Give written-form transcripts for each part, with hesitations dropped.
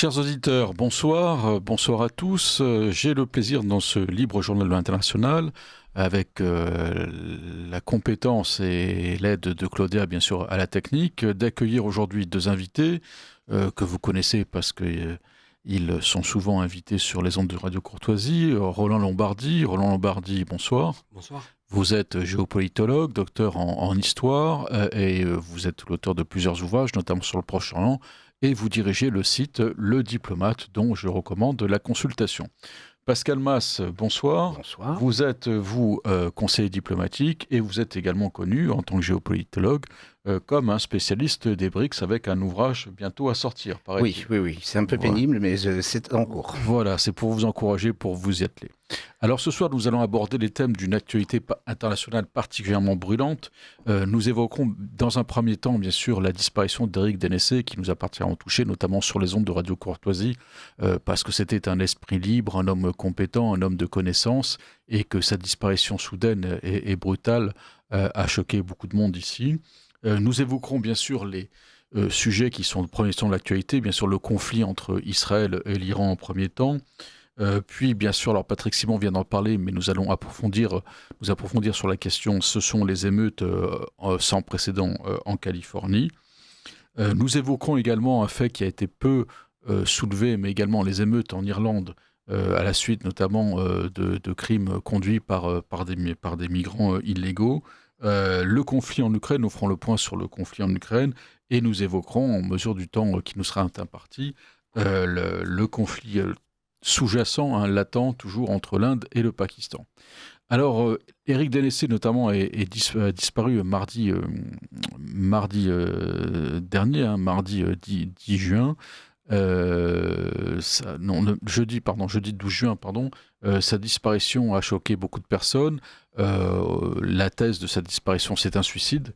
Chers auditeurs, bonsoir, bonsoir à tous. J'ai le plaisir dans ce libre journal international, avec la compétence et l'aide de Claudia, bien sûr, à la technique, d'accueillir aujourd'hui deux invités que vous connaissez parce que ils sont souvent invités sur les ondes de Radio Courtoisie. Roland Lombardi. Roland Lombardi, bonsoir. Bonsoir. Vous êtes géopolitologue, docteur en histoire, et vous êtes l'auteur de plusieurs ouvrages, notamment sur le Proche-Orient, et vous dirigez le site Le Diplomate, dont je recommande la consultation. Pascal Mas, bonsoir. Bonsoir. Vous êtes, conseiller diplomatique, et vous êtes également connu, en tant que géopolitologue, comme un spécialiste des BRICS, avec un ouvrage bientôt à sortir, paraît-il. Oui, c'est un peu pénible, mais c'est en cours. Voilà, c'est pour vous encourager, pour vous y atteler. Alors ce soir, nous allons aborder les thèmes d'une actualité internationale particulièrement brûlante. Nous évoquerons dans un premier temps, bien sûr, la disparition d'Éric Dénessé, qui nous a particulièrement touchés, notamment sur les ondes de Radio Courtoisie, parce que c'était un esprit libre, un homme compétent, un homme de connaissance, et que sa disparition soudaine et brutale a choqué beaucoup de monde ici. Nous évoquerons bien sûr les sujets qui sont le premier temps de l'actualité, bien sûr le conflit entre Israël et l'Iran en premier temps. Puis, bien sûr, alors Patrick Simon vient d'en parler, mais nous allons approfondir sur la question. Ce sont les émeutes sans précédent en Californie. Nous évoquerons également un fait qui a été peu soulevé, mais également les émeutes en Irlande, à la suite notamment de crimes conduits par des migrants illégaux. Le conflit en Ukraine, nous ferons le point sur le conflit en Ukraine, et nous évoquerons, en mesure du temps qui nous sera imparti, le conflit sous-jacent, latent, toujours entre l'Inde et le Pakistan. Alors, Éric Dénessé, notamment, a disparu mardi dernier, mardi 10 juin. Jeudi 12 juin, sa disparition a choqué beaucoup de personnes. La thèse de sa disparition, c'est un suicide,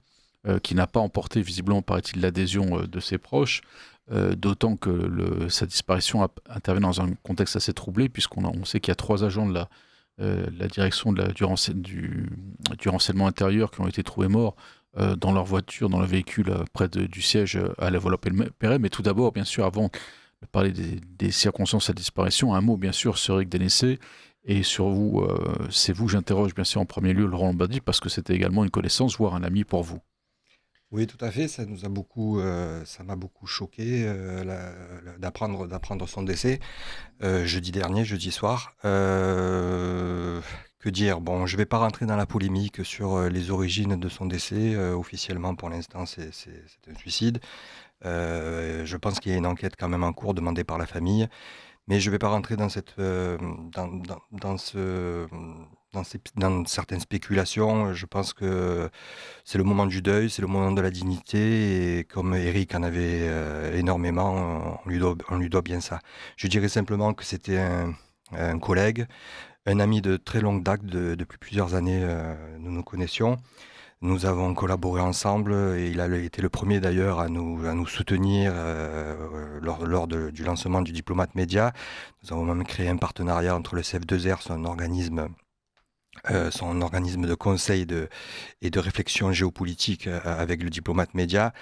qui n'a pas emporté, visiblement, paraît-il, l'adhésion de ses proches. D'autant que sa disparition intervient dans un contexte assez troublé, puisqu'on sait qu'il y a 3 agents de la direction du renseignement intérieur qui ont été trouvés morts dans leur voiture, dans le véhicule près du siège à la voie Perret. Mais tout d'abord, bien sûr, avant de parler des circonstances de sa disparition, un mot bien sûr sur Éric Dénessé, et sur vous, c'est vous que j'interroge bien sûr en premier lieu, Laurent Lombardi, parce que c'était également une connaissance, voire un ami pour vous. Oui, tout à fait. Ça m'a beaucoup choqué d'apprendre son décès jeudi soir. Que dire? Bon, je ne vais pas rentrer dans la polémique sur les origines de son décès. Officiellement, pour l'instant, c'est un suicide. Je pense qu'il y a une enquête quand même en cours demandée par la famille. Mais je ne vais pas rentrer dans certaines spéculations. Je pense que c'est le moment du deuil, c'est le moment de la dignité, et comme Éric en avait énormément, on lui doit bien ça. Je dirais simplement que c'était un collègue, un ami de très longue date, depuis plusieurs années, nous nous connaissions. Nous avons collaboré ensemble, et il a été le premier d'ailleurs à nous soutenir lors du lancement du Diplomate Média. Nous avons même créé un partenariat entre le CF2R, son organisme de conseil et de réflexion géopolitique, avec le Diplomate Média.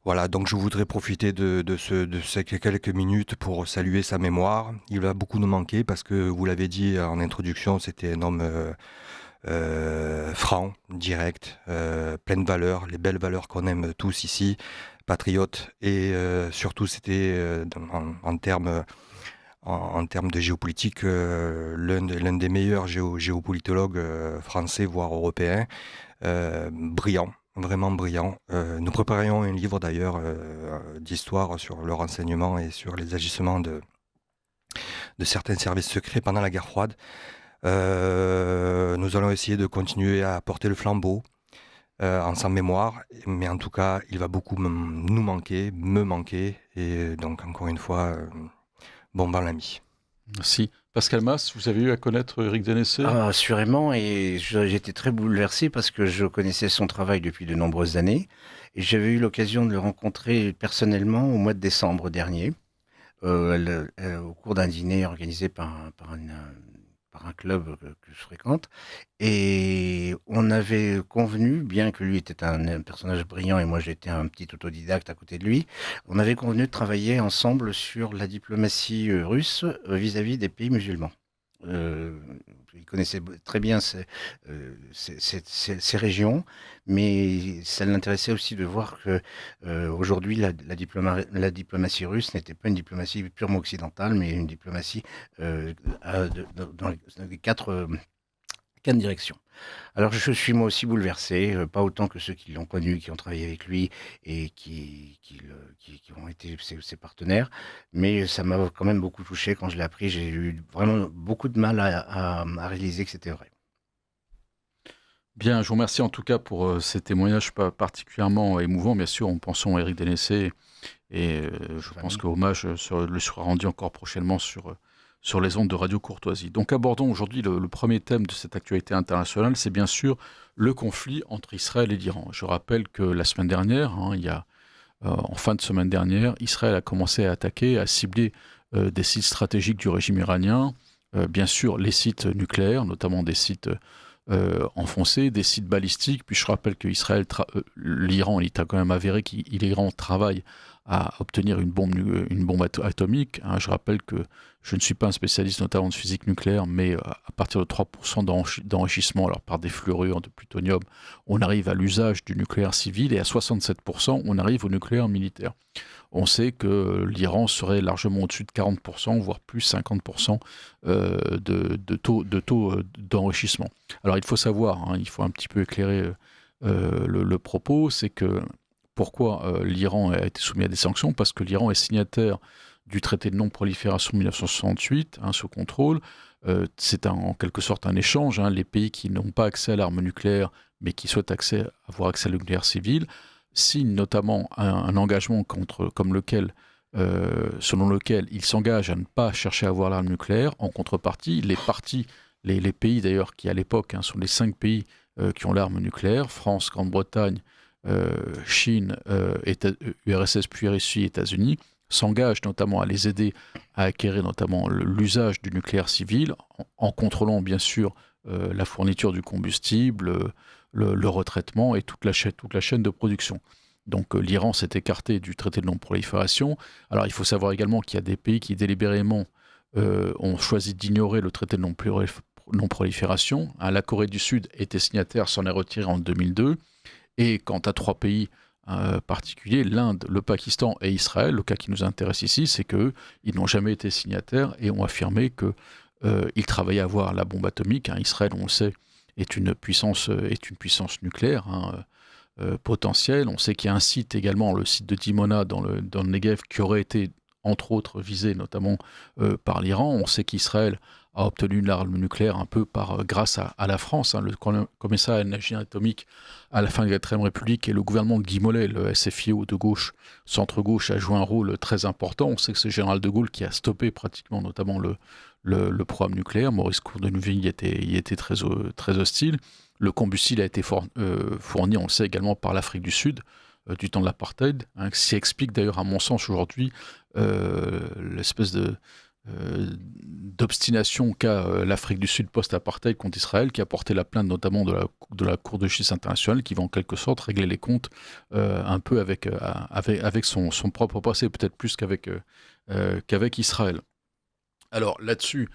Voilà, donc je voudrais profiter de ces quelques minutes pour saluer sa mémoire. Il va beaucoup nous manquer parce que, vous l'avez dit en introduction, c'était un homme franc, direct, plein de valeurs, les belles valeurs qu'on aime tous ici, patriote, et surtout c'était en termes de géopolitique, l'un des meilleurs géopolitologues français, voire européens, brillant, vraiment brillant. Nous préparions un livre d'ailleurs d'histoire sur le renseignement et sur les agissements de certains services secrets pendant la guerre froide. Nous allons essayer de continuer à porter le flambeau en sa mémoire, mais en tout cas, il va beaucoup nous manquer, me manquer, et donc encore une fois, bon ben l'ami. Merci. Pascal Mas, vous avez eu à connaître Éric Dénessé ? Assurément, et j'étais très bouleversé parce que je connaissais son travail depuis de nombreuses années, et j'avais eu l'occasion de le rencontrer personnellement au mois de décembre dernier, au cours d'un dîner organisé par par un club que je fréquente. Et on avait convenu, bien que lui était un personnage brillant et moi j'étais un petit autodidacte à côté de lui, on avait convenu de travailler ensemble sur la diplomatie russe vis-à-vis des pays musulmans. Euh, il connaissait très bien ces régions, mais ça l'intéressait aussi de voir que aujourd'hui la diplomatie russe n'était pas une diplomatie purement occidentale, mais une diplomatie dans les quatre directions. Alors je suis moi aussi bouleversé, pas autant que ceux qui l'ont connu, qui ont travaillé avec lui et qui ont été ses partenaires, mais ça m'a quand même beaucoup touché quand je l'ai appris. J'ai eu vraiment beaucoup de mal à réaliser que c'était vrai. Bien, je vous remercie en tout cas pour ces témoignages particulièrement émouvants, bien sûr, en pensant à Éric Dénessé, et je pense que hommage le sera rendu encore prochainement sur les ondes de Radio Courtoisie. Donc abordons aujourd'hui le premier thème de cette actualité internationale, c'est bien sûr le conflit entre Israël et l'Iran. Je rappelle que la semaine dernière, en fin de semaine dernière, Israël a commencé à attaquer, à cibler des sites stratégiques du régime iranien, bien sûr les sites nucléaires, notamment des sites enfoncés, des sites balistiques. Puis je rappelle que l'Iran, il a quand même avéré qu'Iran travaille à obtenir une bombe atomique. Je rappelle que je ne suis pas un spécialiste notamment de physique nucléaire, mais à partir de 3% d'enrichissement, alors par des fluorures de plutonium, on arrive à l'usage du nucléaire civil, et à 67%, on arrive au nucléaire militaire. On sait que l'Iran serait largement au-dessus de 40%, voire plus 50% de taux d'enrichissement. Alors il faut savoir, il faut un petit peu éclairer le propos, c'est que pourquoi l'Iran a été soumis à des sanctions? Parce que l'Iran est signataire du traité de non-prolifération de 1968, sous contrôle. C'est en quelque sorte un échange. Les pays qui n'ont pas accès à l'arme nucléaire, mais qui souhaitent avoir accès à le nucléaire civil, signent notamment un engagement selon lequel ils s'engagent à ne pas chercher à avoir l'arme nucléaire. En contrepartie, les pays d'ailleurs qui à l'époque sont les 5 pays qui ont l'arme nucléaire, France, Grande-Bretagne, Chine, URSS puis Russie, États-Unis, s'engagent notamment à les aider à acquérir notamment l'usage du nucléaire civil, en contrôlant bien sûr la fourniture du combustible, le retraitement et toute la chaîne de production. Donc l'Iran s'est écarté du traité de non-prolifération. Alors il faut savoir également qu'il y a des pays qui délibérément ont choisi d'ignorer le traité de non-prolifération. La Corée du Sud était signataire, s'en est retirée en 2002. Et quant à 3 pays particuliers, l'Inde, le Pakistan et Israël, le cas qui nous intéresse ici, c'est qu'eux, ils n'ont jamais été signataires et ont affirmé qu'ils travaillaient à avoir la bombe atomique. Israël, on le sait, est une puissance nucléaire potentielle. On sait qu'il y a un site également, le site de Dimona dans le Negev, qui aurait été entre autres visé notamment par l'Iran. On sait qu'Israël a obtenu une arme nucléaire un peu grâce à la France. Le commissariat à l'énergie atomique à la fin de la 4ème République et le gouvernement de Guy Mollet, le SFIO de gauche, centre-gauche, a joué un rôle très important. On sait que c'est le général de Gaulle qui a stoppé pratiquement notamment le programme nucléaire. Maurice Cour-de-Neuville y était très hostile. Le combustible a été fourni, on le sait également, par l'Afrique du Sud du temps de l'apartheid, ce qui explique d'ailleurs à mon sens aujourd'hui l'espèce d'obstination qu'a l'Afrique du Sud post-apartheid contre Israël, qui a porté la plainte notamment de la Cour de justice internationale, qui va en quelque sorte régler les comptes un peu avec son propre passé, peut-être plus qu'avec Israël. Alors là-dessus,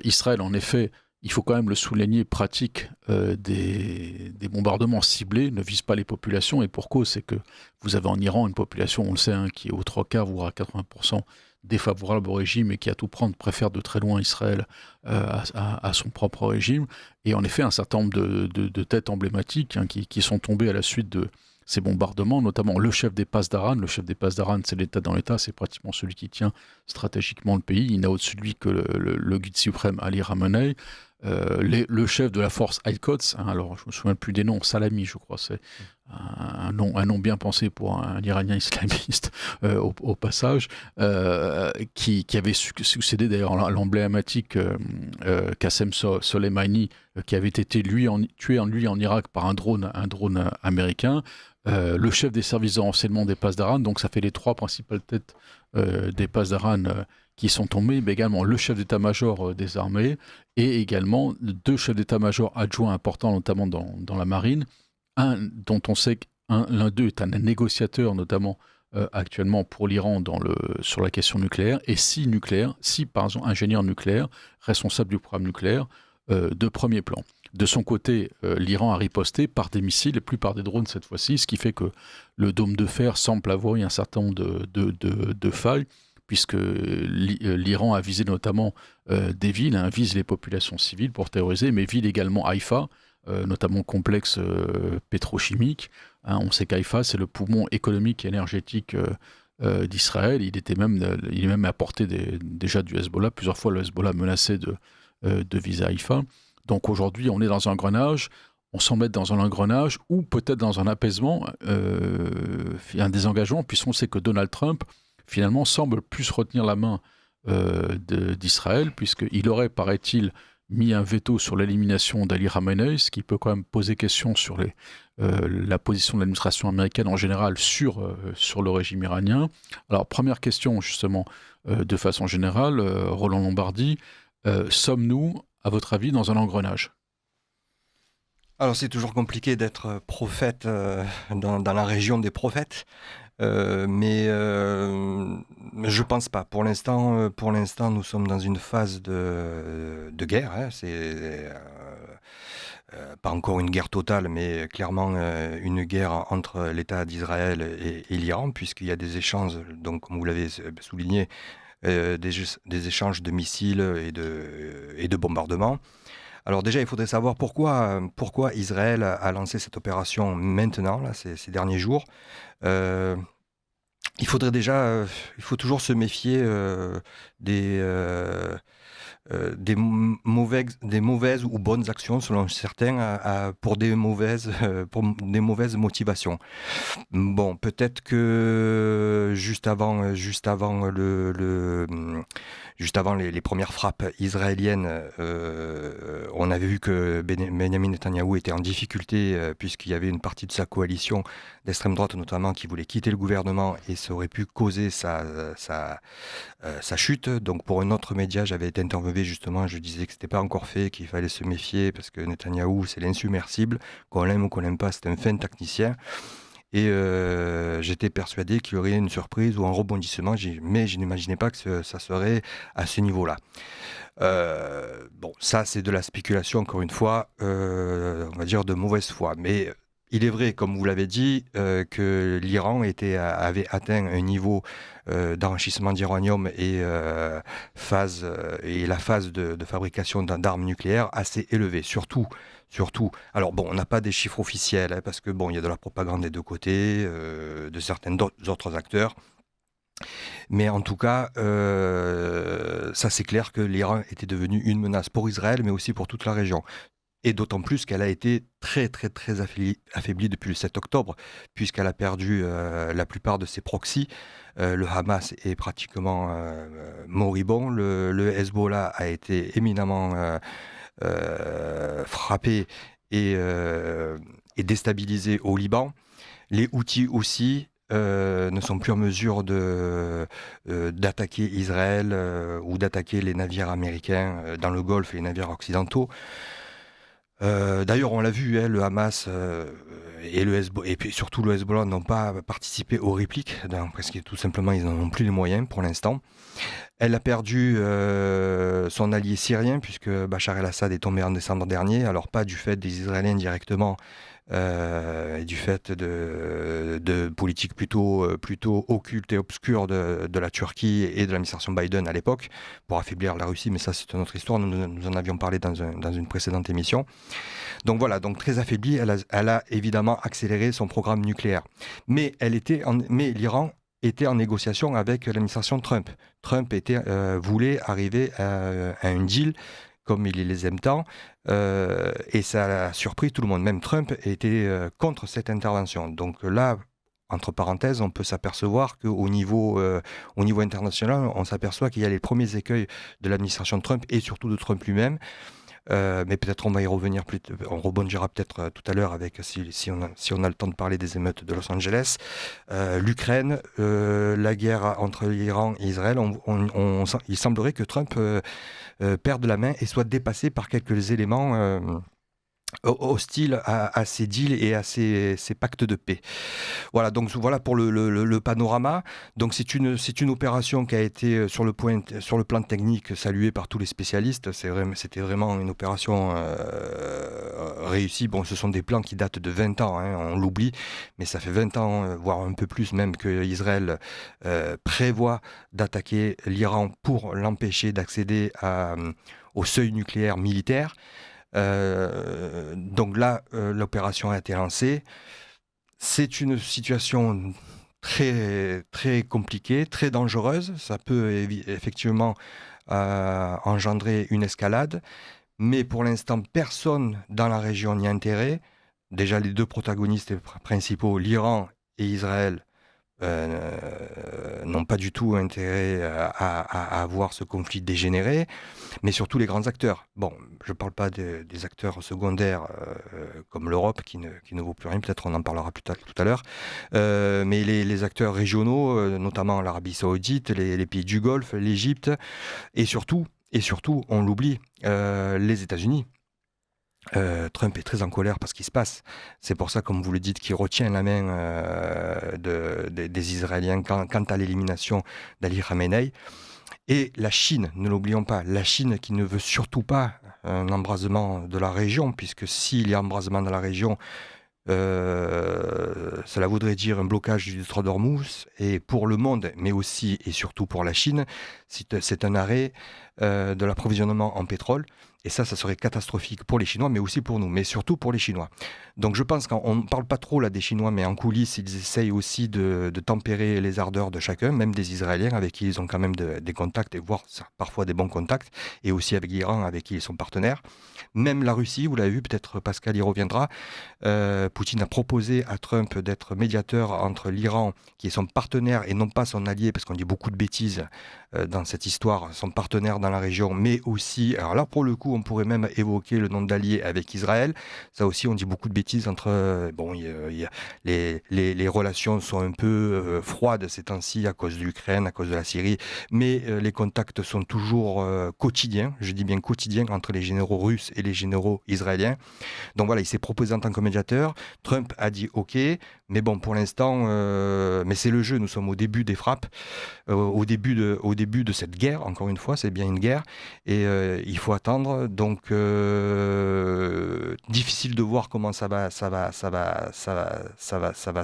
Israël, en effet, il faut quand même le souligner, pratique des bombardements ciblés, ne vise pas les populations, et pour cause, c'est que vous avez en Iran une population, on le sait, qui est aux 3/4, voire à 80% défavorable au régime et qui à tout prendre préfère de très loin Israël à son propre régime. Et en effet, un certain nombre de têtes emblématiques qui sont tombées à la suite de ces bombardements, notamment le chef des Pasdaran. Le chef des Pasdaran, c'est l'État dans l'État, c'est pratiquement celui qui tient stratégiquement le pays. Il n'a au-dessus de lui que le guide suprême Ali Khamenei. Le chef de la force Al-Quds, alors je me souviens plus des noms, Salami je crois, c'est un nom bien pensé pour un Iranien islamiste au passage, qui avait succédé d'ailleurs à l'emblématique Qassem Soleimani, qui avait été tué en Irak par un drone américain. Le chef des services de renseignement des Pasdaran, donc ça fait les 3 principales têtes des Pasdaran qui sont tombés, mais également le chef d'état-major des armées et également 2 chefs d'état-major adjoints importants, notamment dans la marine. Un dont on sait que l'un d'eux est un négociateur, notamment actuellement pour l'Iran sur la question nucléaire, et 6 ingénieurs nucléaires responsables du programme nucléaire de premier plan. De son côté, l'Iran a riposté par des missiles et plus par des drones cette fois-ci, ce qui fait que le dôme de fer semble avoir eu un certain nombre de failles, puisque l'Iran a visé notamment des villes, vise les populations civiles pour terroriser, mais vise également Haïfa, notamment complexe pétrochimique. On sait qu'Haïfa, c'est le poumon économique et énergétique d'Israël. Il est même à portée déjà du Hezbollah. Plusieurs fois, le Hezbollah menaçait de viser Haïfa. Donc aujourd'hui, on est dans un engrenage. On semble être dans un engrenage ou peut-être dans un apaisement, un désengagement, puisqu'on sait que Donald Trump, finalement, semble plus retenir la main d'Israël, puisqu'il aurait, paraît-il, mis un veto sur l'élimination d'Ali Khamenei, ce qui peut quand même poser question sur la position de l'administration américaine en général sur le régime iranien. Alors, première question, justement, de façon générale, Roland Lombardi, sommes-nous, à votre avis, dans un engrenage ? Alors c'est toujours compliqué d'être prophète dans la région des prophètes, mais je pense pas. Pour l'instant, nous sommes dans une phase de guerre. Hein. C'est pas encore une guerre totale, mais clairement une guerre entre l'État d'Israël et l'Iran, puisqu'il y a des échanges, donc comme vous l'avez souligné, des échanges de missiles et de bombardements. Alors déjà, il faudrait savoir pourquoi Israël a lancé cette opération maintenant, là, ces derniers jours. Il faut toujours se méfier des mauvaises ou bonnes actions selon certains pour des mauvaises motivations. Bon, peut-être que juste avant les premières frappes israéliennes, on avait vu que Benjamin Netanyahou était en difficulté puisqu'il y avait une partie de sa coalition d'extrême droite notamment qui voulait quitter le gouvernement et ça aurait pu causer sa chute. Donc pour un autre média, j'avais été interviewé justement, je disais que c'était pas encore fait, qu'il fallait se méfier parce que Netanyahou c'est l'insubmersible, qu'on l'aime ou qu'on l'aime pas, c'est un fin technicien. Et j'étais persuadé qu'il y aurait une surprise ou un rebondissement, mais je n'imaginais pas que ça serait à ce niveau-là. Bon, ça c'est de la spéculation encore une fois, on va dire de mauvaise foi. Mais il est vrai, comme vous l'avez dit, que l'Iran avait atteint un niveau d'enrichissement d'uranium et la phase de fabrication d'armes nucléaires assez élevée, surtout. Alors bon, on n'a pas des chiffres officiels, hein, parce que bon, il y a de la propagande des deux côtés, de certains autres acteurs. Mais en tout cas, ça c'est clair que l'Iran était devenu une menace pour Israël, mais aussi pour toute la région. Et d'autant plus qu'elle a été très très très affaiblie depuis le 7 octobre, puisqu'elle a perdu la plupart de ses proxys. Le Hamas est pratiquement moribond. Le Hezbollah a été éminemment frappé et déstabilisé au Liban. Les Houthis aussi ne sont plus en mesure d'attaquer Israël ou d'attaquer les navires américains dans le Golfe et les navires occidentaux. D'ailleurs, on l'a vu, hein, le Hamas et le Hezbollah, et puis surtout le Hezbollah n'ont pas participé aux répliques, parce que tout simplement ils n'en ont plus les moyens pour l'instant. Elle a perdu son allié syrien, puisque Bachar el-Assad est tombé en décembre dernier, alors pas du fait des Israéliens directement, et du fait de politiques plutôt occultes et obscures de la Turquie et de l'administration Biden à l'époque, pour affaiblir la Russie, mais ça c'est une autre histoire, nous en avions parlé dans une précédente émission. Donc voilà, donc très affaiblie, elle a évidemment accéléré son programme nucléaire. Mais l'Iran était en négociation avec l'administration Trump. Trump voulait arriver à un deal comme il les aime tant, et ça a surpris tout le monde. Même Trump était contre cette intervention. Donc là, entre parenthèses, on peut s'apercevoir qu'au niveau international, on s'aperçoit qu'il y a les premiers écueils de l'administration Trump et surtout de Trump lui-même. mais peut-être on va y revenir on rebondira peut-être tout à l'heure avec si on a le temps de parler des émeutes de Los Angeles. L'Ukraine, la guerre entre l'Iran et Israël, il semblerait que Trump perde la main et soit dépassé par quelques éléments hostile à ces deals et à ces pactes de paix. Voilà, donc voilà pour le panorama. Donc c'est une opération qui a été sur le plan technique saluée par tous les spécialistes. C'était vraiment une opération réussie. Bon, ce sont des plans qui datent de 20 ans, hein, on l'oublie, mais ça fait 20 ans, voire un peu plus même, que Israël prévoit d'attaquer l'Iran pour l'empêcher d'accéder au seuil nucléaire militaire. Donc là, l'opération a été lancée. C'est une situation très, très compliquée, très dangereuse. Ça peut effectivement engendrer une escalade. Mais pour l'instant, personne dans la région n'y a intérêt. Déjà, les deux protagonistes principaux, l'Iran et Israël, n'ont pas du tout intérêt à voir ce conflit dégénérer, mais surtout les grands acteurs. Bon, je ne parle pas des acteurs secondaires comme l'Europe, qui ne vaut plus rien, peut-être on en parlera tout à l'heure, mais les acteurs régionaux, notamment l'Arabie Saoudite, les pays du Golfe, l'Égypte, et surtout, on l'oublie, les États-Unis. Trump est très en colère par ce qui se passe. C'est pour ça, comme vous le dites, qu'il retient la main des Israéliens quant à l'élimination d'Ali Khamenei. Et la Chine, ne l'oublions pas, la Chine qui ne veut surtout pas un embrasement de la région, puisque s'il y a embrasement dans la région, cela voudrait dire un blocage du détroit d'Ormuz, et pour le monde, mais aussi et surtout pour la Chine, c'est un arrêt de l'approvisionnement en pétrole. Et ça serait catastrophique pour les Chinois, mais aussi pour nous, mais surtout pour les Chinois. Donc je pense qu'on ne parle pas trop là des Chinois, mais en coulisses, ils essayent aussi de tempérer les ardeurs de chacun, même des Israéliens avec qui ils ont quand même des contacts, et voire parfois des bons contacts, et aussi avec l'Iran avec qui ils sont partenaires. Même la Russie, vous l'avez vu, peut-être Pascal y reviendra, Poutine a proposé à Trump d'être médiateur entre l'Iran, qui est son partenaire et non pas son allié, parce qu'on dit beaucoup de bêtises dans cette histoire, son partenaire dans la région, mais aussi, alors là pour le coup, on pourrait même évoquer le nom d'allié avec Israël. Ça aussi, on dit beaucoup de bêtises entre... les relations sont un peu froides ces temps-ci à cause de l'Ukraine, à cause de la Syrie, mais les contacts sont toujours quotidiens, je dis bien quotidiens, entre les généraux russes et les généraux israéliens. Donc voilà, il s'est proposé en tant que médiateur. Trump a dit OK, mais bon, pour l'instant, mais c'est le jeu, nous sommes au début des frappes, au début de cette guerre, encore une fois, c'est bien une guerre, et il faut attendre. Donc difficile de voir comment ça va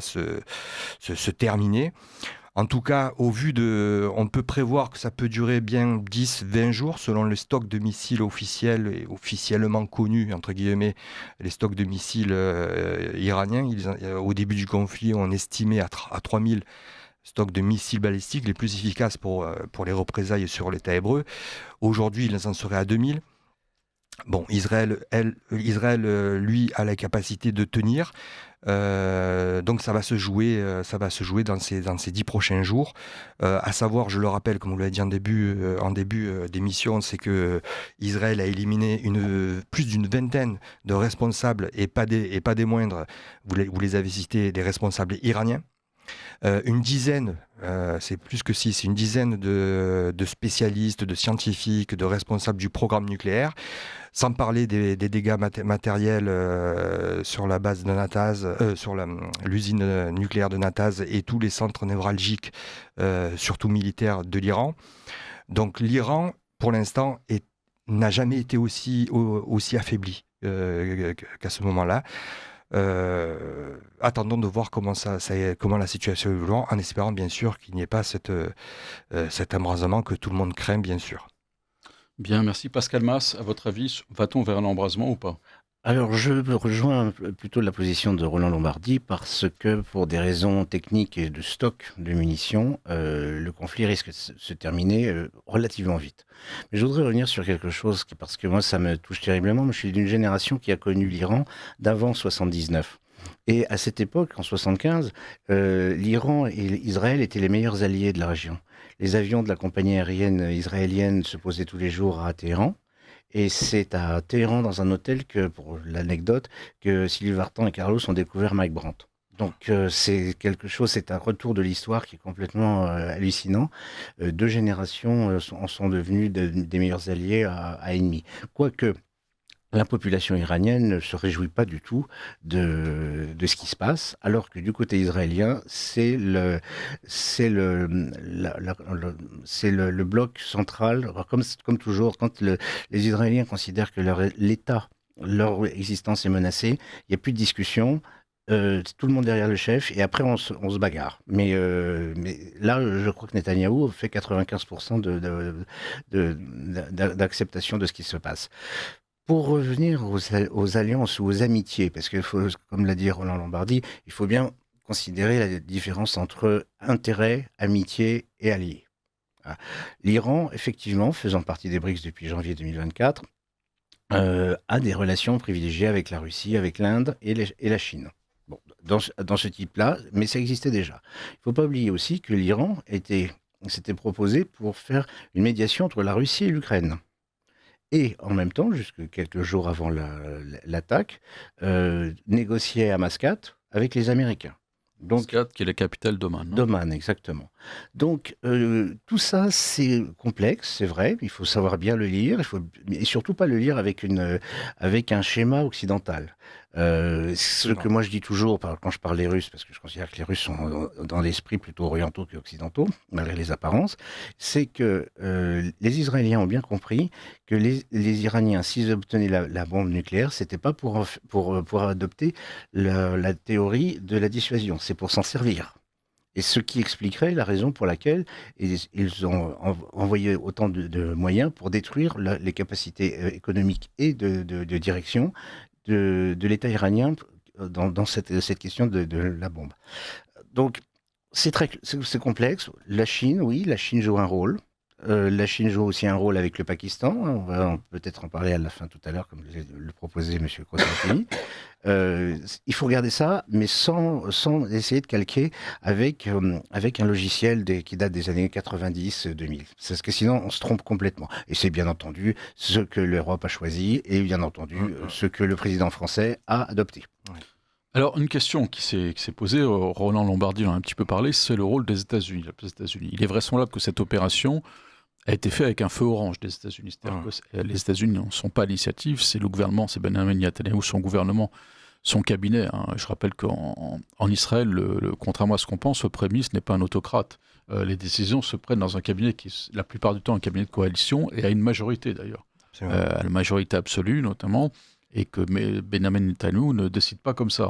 se terminer. En tout cas, on peut prévoir que ça peut durer bien 10-20 jours selon les stocks de missiles officiels et officiellement connus, entre guillemets, les stocks de missiles iraniens. Au début du conflit, on estimait à 3000 stocks de missiles balistiques, les plus efficaces pour les représailles sur l'État hébreu. Aujourd'hui, ils en seraient à 2000. Bon, Israël, lui, a la capacité de tenir. Donc ça va se jouer dans ces 10 prochains jours. À savoir, je le rappelle, comme vous l'avez dit en début d'émission, c'est que Israël a éliminé plus d'une vingtaine de responsables, et pas des moindres. Vous les avez cités, des responsables iraniens. Une dizaine, c'est plus que 6, une dizaine de spécialistes, de scientifiques, de responsables du programme nucléaire, sans parler des dégâts matériels sur la base de Natanz, sur l'usine nucléaire de Natanz et tous les centres névralgiques, surtout militaires, de l'Iran. Donc l'Iran, pour l'instant, n'a jamais été aussi affaibli qu'à ce moment-là. Attendons de voir comment la situation évolue, en espérant bien sûr qu'il n'y ait pas cet embrasement que tout le monde craint, bien sûr. Bien, merci. Pascal Mas, à votre avis, va-t-on vers un embrasement ou pas ? Alors, je rejoins plutôt la position de Roland Lombardi parce que, pour des raisons techniques et de stock de munitions, le conflit risque de se terminer relativement vite. Mais je voudrais revenir sur quelque chose, parce que moi, ça me touche terriblement. Moi, je suis d'une génération qui a connu l'Iran d'avant 79. Et à cette époque, en 75, l'Iran et Israël étaient les meilleurs alliés de la région. Les avions de la compagnie aérienne israélienne se posaient tous les jours à Téhéran. Et c'est à Téhéran, dans un hôtel, pour l'anecdote, que Sylvie Vartan et Carlos ont découvert Mike Brandt. Donc c'est quelque chose, c'est un retour de l'histoire qui est complètement hallucinant. Deux générations en sont devenues des meilleurs alliés à ennemis. Quoique la population iranienne ne se réjouit pas du tout de ce qui se passe, alors que du côté israélien, c'est le bloc central. Alors, comme toujours, quand les Israéliens considèrent que l'État, leur existence est menacée, il n'y a plus de discussion. Tout le monde derrière le chef, et après on se bagarre. Mais là, je crois que Netanyahou fait 95% d'acceptation de ce qui se passe. Pour revenir aux alliances ou aux amitiés, parce que, comme l'a dit Roland Lombardi, il faut bien considérer la différence entre intérêt, amitié et alliés. Voilà. L'Iran, effectivement, faisant partie des BRICS depuis janvier 2024, a des relations privilégiées avec la Russie, avec l'Inde et la Chine. Bon, dans ce type-là, mais ça existait déjà. Il ne faut pas oublier aussi que l'Iran s'était proposé pour faire une médiation entre la Russie et l'Ukraine. Et en même temps, jusque quelques jours avant l'attaque, négociait à Mascate avec les Américains. Donc, Mascate, qui est la capitale d'Oman. d'Oman, exactement. Donc, tout ça, c'est complexe, c'est vrai. Il faut savoir bien le lire, et surtout pas le lire avec un schéma occidental. Ce que moi je dis toujours quand je parle des Russes, parce que je considère que les Russes sont dans l'esprit plutôt orientaux qu'occidentaux, malgré les apparences, c'est que les Israéliens ont bien compris que les Iraniens, s'ils obtenaient la bombe nucléaire, c'était pas pour adopter la théorie de la dissuasion, c'est pour s'en servir. Et ce qui expliquerait la raison pour laquelle ils ont envoyé autant de moyens pour détruire les capacités économiques et de direction de l'État iranien dans cette question de la bombe. Donc, c'est complexe. La Chine, oui, la Chine joue un rôle. La Chine joue aussi un rôle avec le Pakistan. On va peut-être en parler à la fin tout à l'heure, comme le proposait M. Costantini. Il faut regarder ça, mais sans essayer de calquer avec un logiciel qui date des années 90-2000. Parce que sinon, on se trompe complètement. Et c'est bien entendu ce que l'Europe a choisi et bien entendu ce que le président français a adopté. Alors, une question qui s'est posée, Roland Lombardi en a un petit peu parlé, c'est le rôle des États-Unis. Il est vraisemblable que cette opération a été faite avec un feu orange des États-Unis. C'est-à-dire que les États-Unis ne sont pas à l'initiative, c'est le gouvernement, c'est Benjamin Netanyahu, son gouvernement, son cabinet. Je rappelle qu'en Israël, contrairement à ce qu'on pense, le Premier ministre n'est pas un autocrate. Les décisions se prennent dans un cabinet qui est la plupart du temps un cabinet de coalition et à une majorité d'ailleurs. À la majorité absolue notamment. Et que Benjamin Netanyahu ne décide pas comme ça.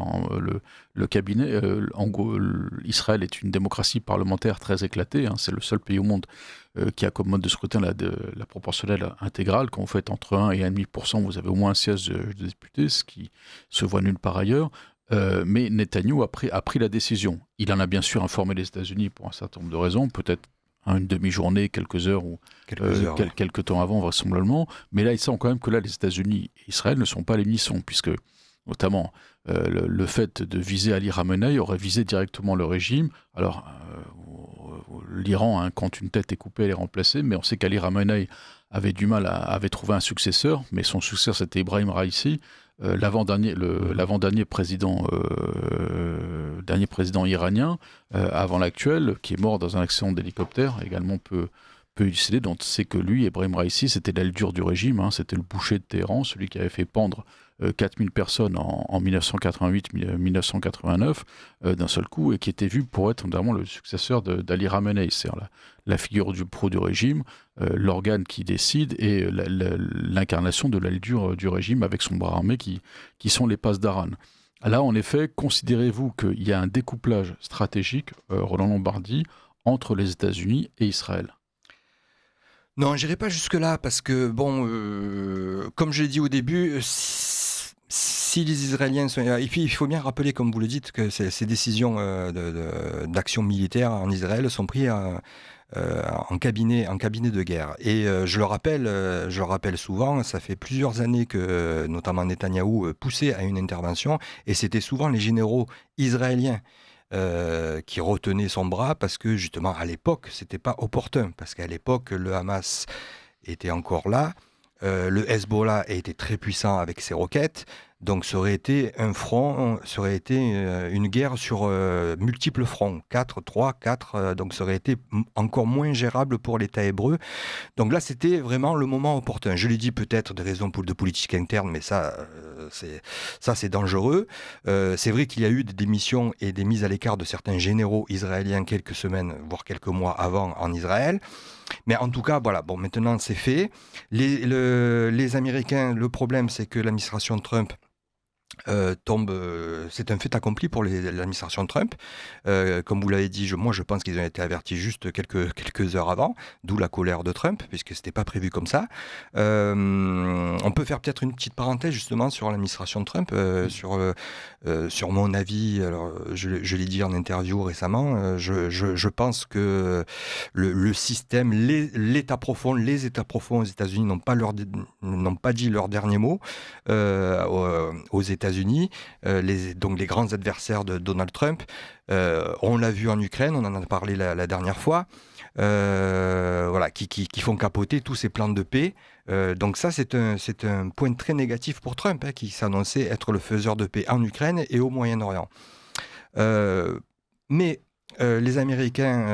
Le cabinet, Israël est une démocratie parlementaire très éclatée. C'est le seul pays au monde qui a comme mode de scrutin la proportionnelle intégrale. Quand vous faites entre 1 et 1,5%, vous avez au moins un siège de député, ce qui se voit nulle part ailleurs. Mais Netanyahu a pris la décision. Il en a bien sûr informé les États-Unis pour un certain nombre de raisons, peut-être une demi-journée, quelques heures ou quelques temps avant vraisemblablement. Mais là, il semble quand même que les États-Unis et Israël ne sont pas à l'unisson, puisque notamment le fait de viser Ali Khamenei aurait visé directement le régime. Alors, l'Iran, quand une tête est coupée, elle est remplacée, mais on sait qu'Ali Khamenei avait trouvé un successeur, mais son successeur c'était Ibrahim Raïssi, l'avant-dernier président iranien, avant l'actuel, qui est mort dans un accident d'hélicoptère, également peu élucidé. Donc c'est que lui, Ibrahim Raïssi, c'était l'aile dure du régime, c'était le boucher de Téhéran, celui qui avait fait pendre 4000 personnes en 1988-1989 d'un seul coup, et qui était vu pour être notamment le successeur d'Ali Khamenei, c'est-à-dire la figure du pro du régime, l'organe qui décide et l'incarnation de l'aile dure du régime avec son bras armé qui sont les passes d'Aran. Là, en effet, considérez-vous qu'il y a un découplage stratégique, Roland Lombardi, entre les États-Unis et Israël? Non, j'irai pas jusque-là parce que, comme je l'ai dit au début, si les Israéliens sont... Et puis, il faut bien rappeler, comme vous le dites, que ces décisions d'action militaire en Israël sont prises en cabinet de guerre. Et je le rappelle souvent, ça fait plusieurs années que, notamment Netanyahou, poussait à une intervention, et c'était souvent les généraux israéliens qui retenait son bras parce que justement à l'époque c'était pas opportun, parce qu'à l'époque le Hamas était encore là, Le Hezbollah a été très puissant avec ses roquettes. Donc ça aurait été un front, ça aurait été une guerre sur multiples fronts, 4, donc ça aurait été encore moins gérable pour l'État hébreu. Donc là, c'était vraiment le moment opportun. Je l'ai dit peut-être des raisons de politique interne, mais ça, c'est dangereux. C'est vrai qu'il y a eu des démissions et des mises à l'écart de certains généraux israéliens quelques semaines, voire quelques mois avant en Israël. Mais en tout cas, voilà, bon, maintenant c'est fait. Les Américains, le problème, c'est que l'administration Trump c'est un fait accompli pour l'administration Trump. Comme vous l'avez dit, moi je pense qu'ils ont été avertis juste quelques heures avant, d'où la colère de Trump, puisque c'était pas prévu comme ça. On peut faire peut-être une petite parenthèse justement sur l'administration Trump, sur mon avis. Alors, je l'ai dit en interview récemment, je pense que le système, les États profonds aux États-Unis n'ont pas dit leur dernier mot aux États-Unis, donc les grands adversaires de Donald Trump. On l'a vu en Ukraine, on en a parlé la dernière fois, voilà, qui font capoter tous ces plans de paix. Donc ça, c'est un point très négatif pour Trump, qui s'annonçait être le faiseur de paix en Ukraine et au Moyen-Orient. Mais les Américains,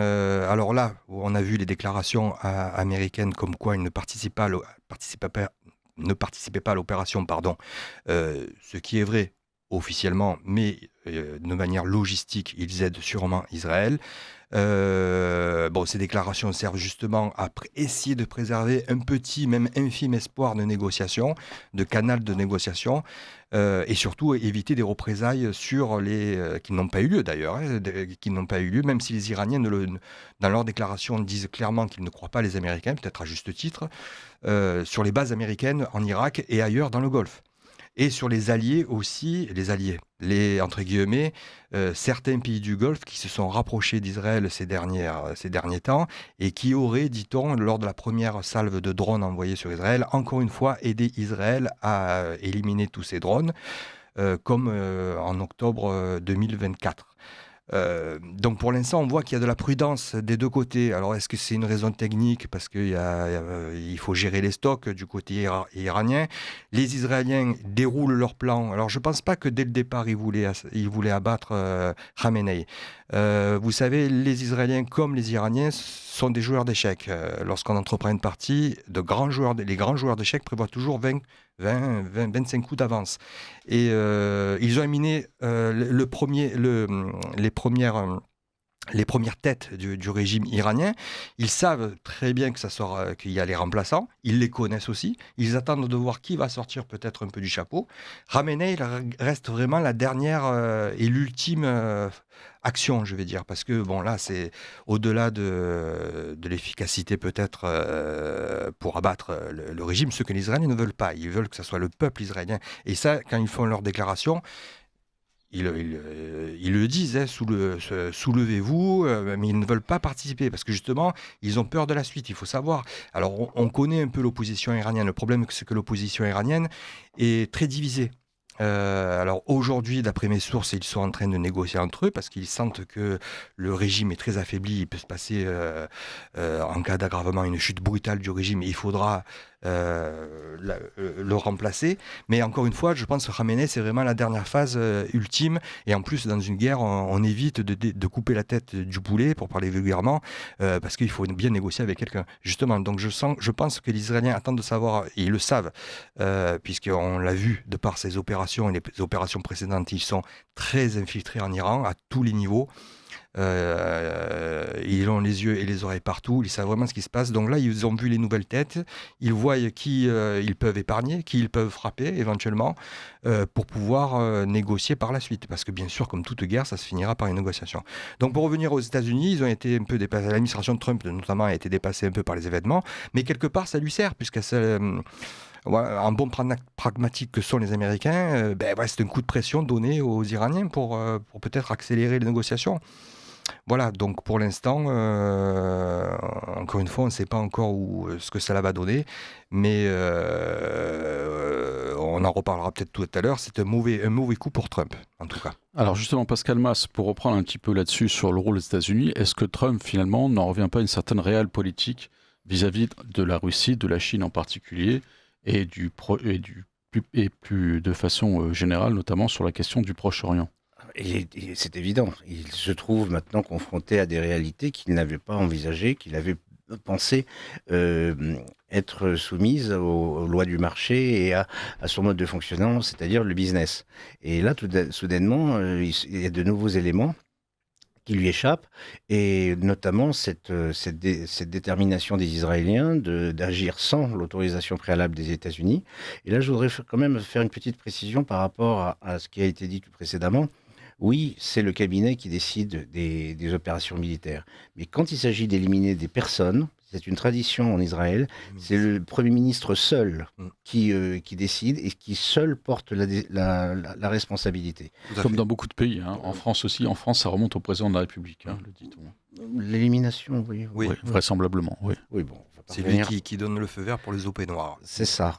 alors là, on a vu les déclarations américaines comme quoi ils ne participaient pas à l'opération, ce qui est vrai officiellement, mais de manière logistique, ils aident sûrement Israël. Ces déclarations servent justement à essayer de préserver un petit, même infime espoir de négociation, de canal de négociation, et surtout éviter des représailles sur qui n'ont pas eu lieu d'ailleurs, qui n'ont pas eu lieu, même si les Iraniens, dans leurs déclarations, disent clairement qu'ils ne croient pas les Américains, peut-être à juste titre, sur les bases américaines en Irak et ailleurs dans le Golfe. Et sur les alliés aussi, entre guillemets, certains pays du Golfe qui se sont rapprochés d'Israël ces derniers temps et qui auraient, dit-on, lors de la première salve de drones envoyés sur Israël, encore une fois aidé Israël à éliminer tous ces drones, comme en octobre 2024. Donc pour l'instant, on voit qu'il y a de la prudence des deux côtés. Alors est-ce que c'est une raison technique parce qu'il faut gérer les stocks du côté iranien? Les Israéliens déroulent leur plan. Alors je ne pense pas que dès le départ, ils voulaient abattre Khamenei. Vous savez, les Israéliens comme les Iraniens sont des joueurs d'échecs. Lorsqu'on entreprend une partie, les grands joueurs d'échecs prévoient toujours 25 coups d'avance. Et ils ont miné les premières têtes du régime iranien. Ils savent très bien qu'il y a les remplaçants. Ils les connaissent aussi. Ils attendent de voir qui va sortir peut-être un peu du chapeau. Khamenei, il reste vraiment la dernière et l'ultime action, je vais dire. Parce que, bon, là, c'est au-delà de l'efficacité peut-être pour abattre le régime. Ce que les Israéliens ne veulent pas. Ils veulent que ce soit le peuple israélien. Et ça, quand ils font leur déclaration, ils le disent, soulevez-vous, mais ils ne veulent pas participer parce que justement, ils ont peur de la suite, il faut savoir. Alors, on connaît un peu l'opposition iranienne. Le problème, c'est que l'opposition iranienne est très divisée. Alors aujourd'hui, d'après mes sources, ils sont en train de négocier entre eux parce qu'ils sentent que le régime est très affaibli. Il peut se passer, en cas d'aggravement, une chute brutale du régime et il faudra le remplacer. Mais encore une fois, je pense que Khamenei, c'est vraiment la dernière phase ultime. Et en plus, dans une guerre, on évite de couper la tête du poulet, pour parler vulgairement, parce qu'il faut bien négocier avec quelqu'un. Justement, donc je pense que les Israéliens attendent de savoir, et ils le savent, puisqu'on l'a vu de par ces opérations et les opérations précédentes, ils sont très infiltrés en Iran à tous les niveaux. Ils ont les yeux et les oreilles partout, ils savent vraiment ce qui se passe. Donc là, ils ont vu les nouvelles têtes, ils voient qui ils peuvent épargner, qui ils peuvent frapper éventuellement, pour pouvoir négocier par la suite. Parce que bien sûr, comme toute guerre, ça se finira par une négociation. Donc pour revenir aux États-Unis, ils ont été un peu dépassés. L'administration de Trump, notamment, a été dépassée un peu par les événements, mais quelque part, ça lui sert, puisque un bon pragmatique que sont les Américains, c'est un coup de pression donné aux Iraniens pour peut-être accélérer les négociations. Voilà, donc pour l'instant, encore une fois, on ne sait pas encore ce que ça va donner, mais on en reparlera peut-être tout à l'heure. C'est un mauvais coup pour Trump, en tout cas. Alors justement, Pascal Mas, pour reprendre un petit peu là-dessus sur le rôle des États-Unis, est-ce que Trump, finalement, n'en revient pas à une certaine réelle politique vis-à-vis de la Russie, de la Chine en particulier, et plus de façon générale, notamment sur la question du Proche-Orient. Et c'est évident, il se trouve maintenant confronté à des réalités qu'il n'avait pas envisagées, qu'il avait pensé être soumises aux lois du marché et à son mode de fonctionnement, c'est-à-dire le business. Et là, soudainement, il y a de nouveaux éléments qui lui échappent, et notamment cette détermination des Israéliens d'agir sans l'autorisation préalable des États-Unis. Et là, je voudrais quand même faire une petite précision par rapport à ce qui a été dit tout précédemment. Oui, c'est le cabinet qui décide des opérations militaires. Mais quand il s'agit d'éliminer des personnes, c'est une tradition en Israël, c'est le Premier ministre seul qui décide et qui seul porte la responsabilité. Comme dans beaucoup de pays, hein. En France aussi. En France, ça remonte au président de la République, hein, le dit-on. L'élimination, oui. Oui, vraisemblablement, oui. Oui, bon. C'est lui qui donne le feu vert pour les OP noirs. C'est ça,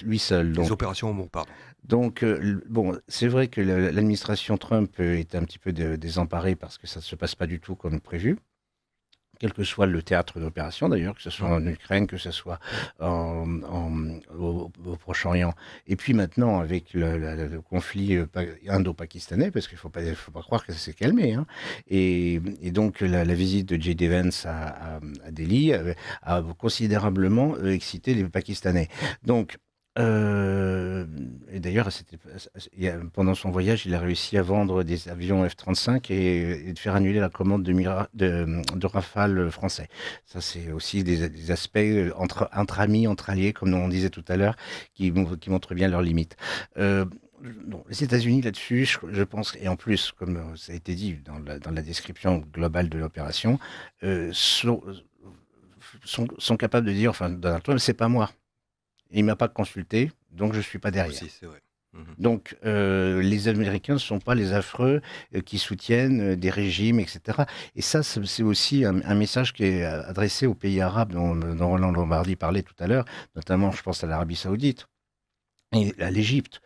lui seul. Donc. Les opérations homo, pardon. Donc, bon, c'est vrai que l'administration Trump est un petit peu désemparée parce que ça ne se passe pas du tout comme prévu, quel que soit le théâtre d'opération d'ailleurs, que ce soit en Ukraine, que ce soit au Proche-Orient. Et puis maintenant, avec le conflit indo-pakistanais, parce qu'il ne faut pas croire que ça s'est calmé. Hein. Et donc, la visite de J.D. Vance à Delhi a considérablement excité les Pakistanais. Donc, et d'ailleurs, pendant son voyage, il a réussi à vendre des avions F-35 et de faire annuler la commande de Rafale français. Ça, c'est aussi des aspects entre amis, entre alliés, comme on disait tout à l'heure, qui montrent bien leurs limites. Non, les États-Unis là-dessus, je pense, et en plus, comme ça a été dit dans la description globale de l'opération, sont capables de dire, enfin, Donald Trump, c'est pas moi. Il ne m'a pas consulté, donc je ne suis pas derrière. Aussi, c'est vrai. Donc, les Américains ne sont pas les affreux qui soutiennent des régimes, etc. Et ça, c'est aussi un message qui est adressé aux pays arabes dont Roland Lombardi parlait tout à l'heure, notamment, je pense à l'Arabie Saoudite et à l'Égypte,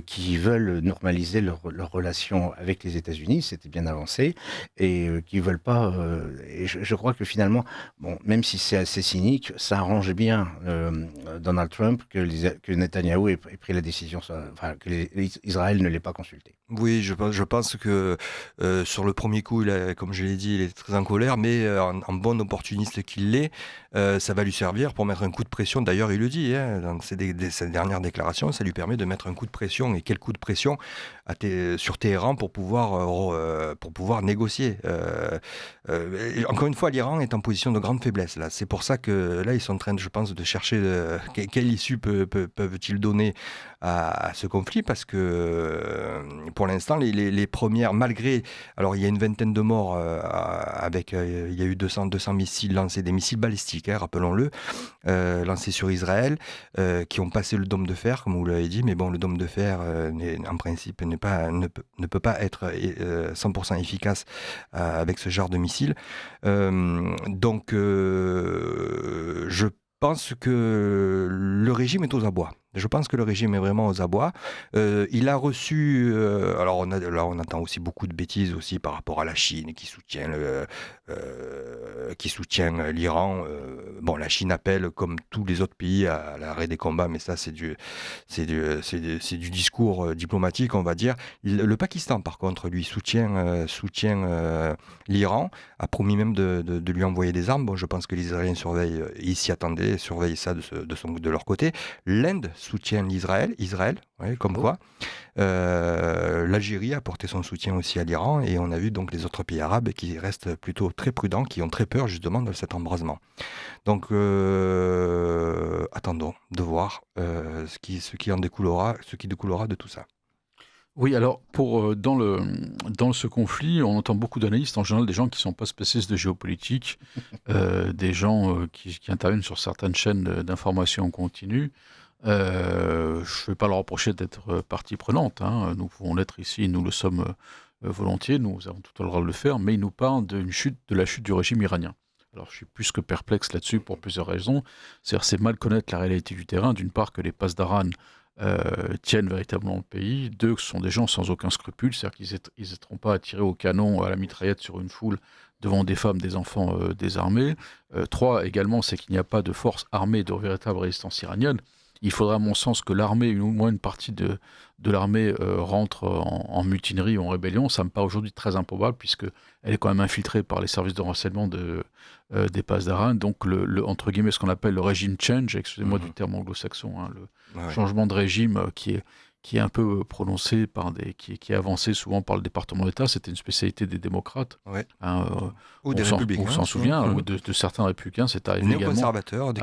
qui veulent normaliser leurs relations avec les États-Unis, c'était bien avancé, et qui veulent pas. Et je crois que finalement, bon, même si c'est assez cynique, ça arrange bien Donald Trump que Netanyahou ait pris la décision, enfin que Israël ne l'ait pas consulté. Oui, je pense que sur le premier coup, comme je l'ai dit, il est très en colère, mais en bon opportuniste qu'il l'est, ça va lui servir pour mettre un coup de pression. D'ailleurs, il le dit, hein, dans ses dernières déclarations, ça lui permet de mettre un coup de pression. Et quel coup de pression sur Téhéran pour pouvoir négocier. Encore une fois, l'Iran est en position de grande faiblesse. Là. C'est pour ça que là, ils sont en train, je pense, de chercher quelle issue peuvent-ils donner à ce conflit, parce que pour l'instant, les premières, malgré... Alors, il y a une vingtaine de morts, il y a eu 200 missiles lancés, des missiles balistiques, hein, rappelons-le, lancés sur Israël, qui ont passé le dôme de fer, comme vous l'avez dit, mais bon, le dôme de fer, en principe, ne peut pas être 100% efficace avec ce genre de missile. Donc, je pense que le régime est aux abois. Je pense que le régime est vraiment aux abois. Il a reçu... alors, on attend aussi beaucoup de bêtises aussi par rapport à la Chine qui soutient l'Iran. Bon, la Chine appelle, comme tous les autres pays, à l'arrêt des combats, mais ça, c'est du discours diplomatique, on va dire. Le Pakistan, par contre, lui, soutient l'Iran, a promis même de lui envoyer des armes. Bon, je pense que les Israéliens surveillent, ils s'y attendaient, surveillent ça de leur côté. L'Inde soutient Israël, ouais, comme quoi. L'Algérie a apporté son soutien aussi à l'Iran, et on a vu donc les autres pays arabes qui restent plutôt très prudents, qui ont très peur justement de cet embrasement. Donc attendons de voir ce qui découlera de tout ça. Oui, alors dans ce conflit, on entend beaucoup d'analystes, en général des gens qui ne sont pas spécialistes de géopolitique, des gens qui interviennent sur certaines chaînes d'information en continu. Je ne vais pas leur reprocher d'être partie prenante, hein. Nous pouvons l'être ici, nous le sommes volontiers, nous avons tout le droit de le faire, mais ils nous parlent de la chute du régime iranien. Alors je suis plus que perplexe là-dessus pour plusieurs raisons. C'est mal connaître la réalité du terrain, d'une part que les pasdaran tiennent véritablement le pays, deux, que ce sont des gens sans aucun scrupule, c'est-à-dire qu'ils n'hésiteront pas à tirer au canon, à la mitraillette sur une foule devant des femmes, des enfants désarmés. Trois, également, c'est qu'il n'y a pas de force armée de véritable résistance iranienne. il faudrait à mon sens que l'armée, ou au moins une partie de l'armée rentre en mutinerie ou en rébellion. Ça me paraît aujourd'hui très improbable puisqu'elle est quand même infiltrée par les services de renseignement des Pasdaran. Donc, entre guillemets, ce qu'on appelle le régime change, excusez-moi du terme anglo-saxon, hein, le changement de régime qui est un peu prononcé qui est avancé souvent par le département d'État. C'était une spécialité des démocrates. Ou des républicains. On s'en souvient, ou de certains républicains, c'est arrivé des également. Néoconservateurs,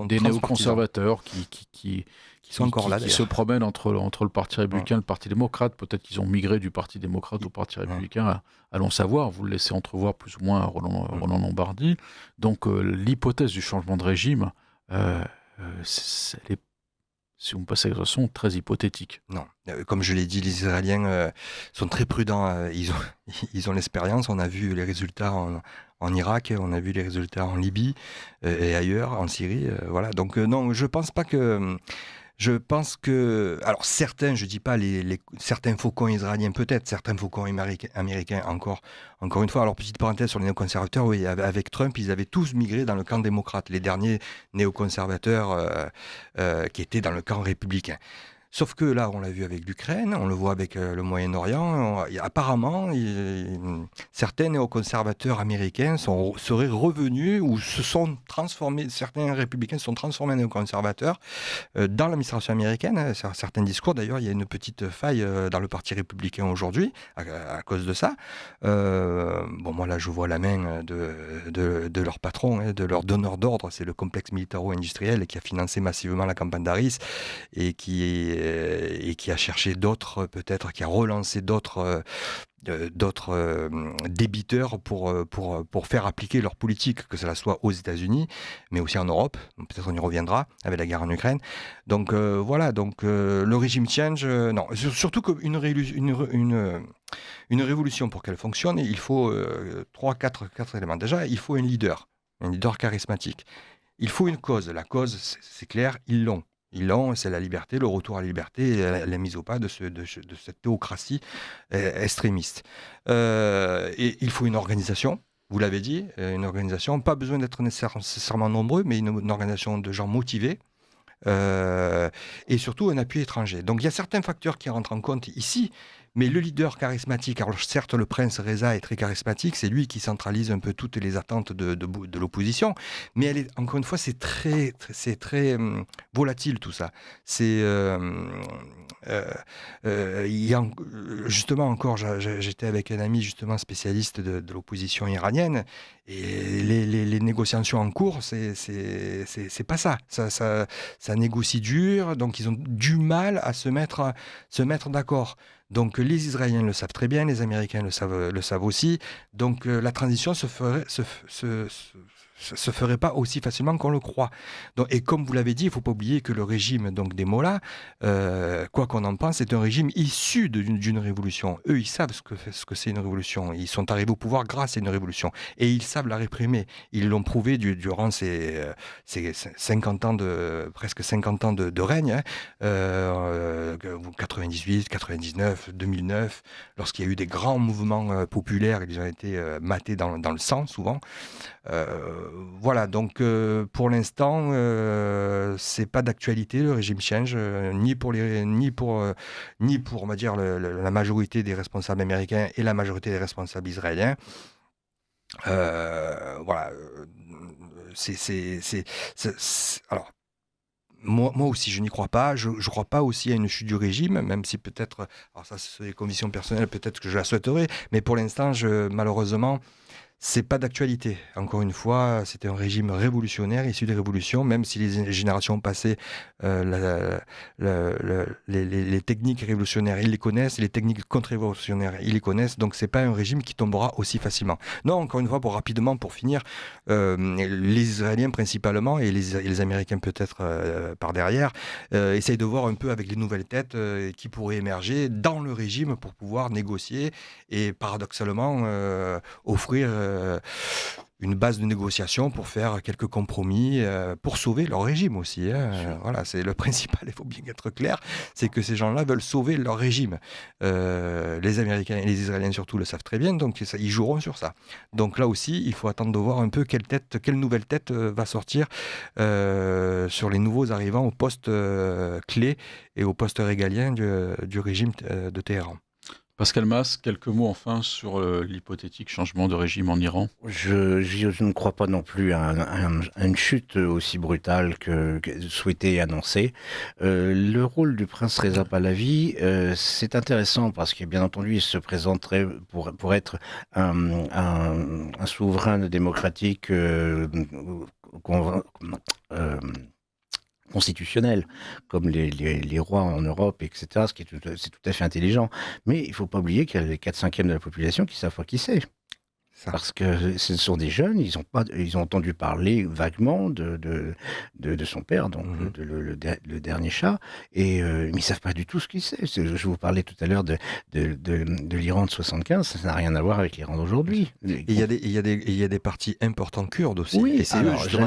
des néoconservateurs qui sont encore là, qui se promènent entre le Parti républicain et le Parti démocrate. Peut-être qu'ils ont migré du Parti démocrate au Parti républicain. Allons savoir, vous le laissez entrevoir plus ou moins à Roland Lombardi. Donc l'hypothèse du changement de régime, elle est, si vous me passez l'expression, très hypothétique. Non, comme je l'ai dit, les Israéliens sont très prudents. Ils ont l'expérience. On a vu les résultats en Irak, on a vu les résultats en Libye et ailleurs, en Syrie. Voilà. Donc non, je pense pas que... Je pense que, alors certains, je dis pas certains faucons israéliens peut-être, certains faucons américains encore une fois. Alors petite parenthèse sur les néoconservateurs, oui, avec Trump, ils avaient tous migré dans le camp démocrate, les derniers néoconservateurs qui étaient dans le camp républicain. Sauf que là, on l'a vu avec l'Ukraine, on le voit avec le Moyen-Orient. Apparemment, certains néoconservateurs américains seraient revenus ou se sont transformés, certains républicains se sont transformés en néoconservateurs dans l'administration américaine. Certains discours, d'ailleurs, il y a une petite faille dans le Parti républicain aujourd'hui à cause de ça. Moi, là, je vois la main de leur patron, de leur donneur d'ordre. C'est le complexe militaro-industriel qui a financé massivement la campagne d'Harris et qui a cherché d'autres, peut-être, qui a relancé d'autres débiteurs pour faire appliquer leur politique, que cela soit aux États-Unis, mais aussi en Europe. Peut-être on y reviendra avec la guerre en Ukraine. Donc voilà, le régime change, non. Surtout qu'une révolution, pour qu'elle fonctionne, il faut 4 éléments. Déjà, il faut un leader charismatique. Il faut une cause. La cause, c'est clair, ils l'ont, c'est la liberté, le retour à la liberté, la mise au pas de cette théocratie extrémiste. Et il faut une organisation, vous l'avez dit, une organisation, pas besoin d'être nécessairement nombreux, mais une organisation de gens motivés, et surtout un appui étranger. Donc il y a certains facteurs qui rentrent en compte ici, mais le leader charismatique, alors certes le prince Reza est très charismatique, c'est lui qui centralise un peu toutes les attentes de l'opposition, mais encore une fois c'est très volatile tout ça. Justement encore, j'étais avec un ami justement spécialiste de l'opposition iranienne, et les négociations en cours, c'est pas ça. Ça négocie dur, donc ils ont du mal à se mettre d'accord. Donc les Israéliens le savent très bien, les Américains le savent aussi. Donc la transition se ferait pas aussi facilement qu'on le croit. Donc, et comme vous l'avez dit, il ne faut pas oublier que le régime des Mollahs, quoi qu'on en pense, c'est un régime issu d'une révolution. Eux, ils savent ce que c'est une révolution. Ils sont arrivés au pouvoir grâce à une révolution. Et ils savent la réprimer. Ils l'ont prouvé durant ces 50 ans presque 50 ans de règne, 98, 99, 2009, lorsqu'il y a eu des grands mouvements populaires, ils ont été matés dans le sang souvent. Voilà, donc pour l'instant, c'est pas d'actualité le régime change, ni pour on va dire la majorité des responsables américains et la majorité des responsables israéliens. Voilà, alors. Moi aussi, je n'y crois pas. Je ne crois pas aussi à une chute du régime, même si peut-être, alors ça c'est des convictions personnelles, peut-être que je la souhaiterais, mais pour l'instant, malheureusement, c'est pas d'actualité. Encore une fois, c'était un régime révolutionnaire, issu des révolutions, même si les générations passées, les techniques révolutionnaires, ils les connaissent, les techniques contre-révolutionnaires, ils les connaissent, donc c'est pas un régime qui tombera aussi facilement. Non, encore une fois, pour finir, les Israéliens principalement, et les Américains peut-être par derrière, essayent de voir un peu avec les nouvelles têtes qui pourraient émerger dans le régime pour pouvoir négocier et paradoxalement offrir une base de négociation pour faire quelques compromis, pour sauver leur régime aussi. Voilà, c'est le principal, il faut bien être clair, c'est que ces gens-là veulent sauver leur régime. Les Américains et les Israéliens surtout le savent très bien, donc ils joueront sur ça. Donc là aussi, il faut attendre de voir un peu quelle nouvelle tête va sortir sur les nouveaux arrivants au poste clé et au poste régalien du régime de Téhéran. Pascal Mas, quelques mots enfin sur l'hypothétique changement de régime en Iran. Je ne crois pas non plus à une chute aussi brutale que souhaitée et annoncée. Le rôle du prince Reza Pahlavi, c'est intéressant parce que bien entendu, il se présenterait pour être un souverain démocratique constitutionnel, comme les rois en Europe, etc., c'est tout à fait intelligent. Mais il ne faut pas oublier qu'il y a les 4/5 de la population qui ne savent pas qui c'est. Parce que ce sont des jeunes, ils ont entendu parler vaguement de son père, donc le dernier Shah, mais ils ne savent pas du tout ce qu'il c'est. Je vous parlais tout à l'heure de l'Iran de 75, ça n'a rien à voir avec l'Iran d'aujourd'hui. Il y a des partis importants kurdes aussi, oui,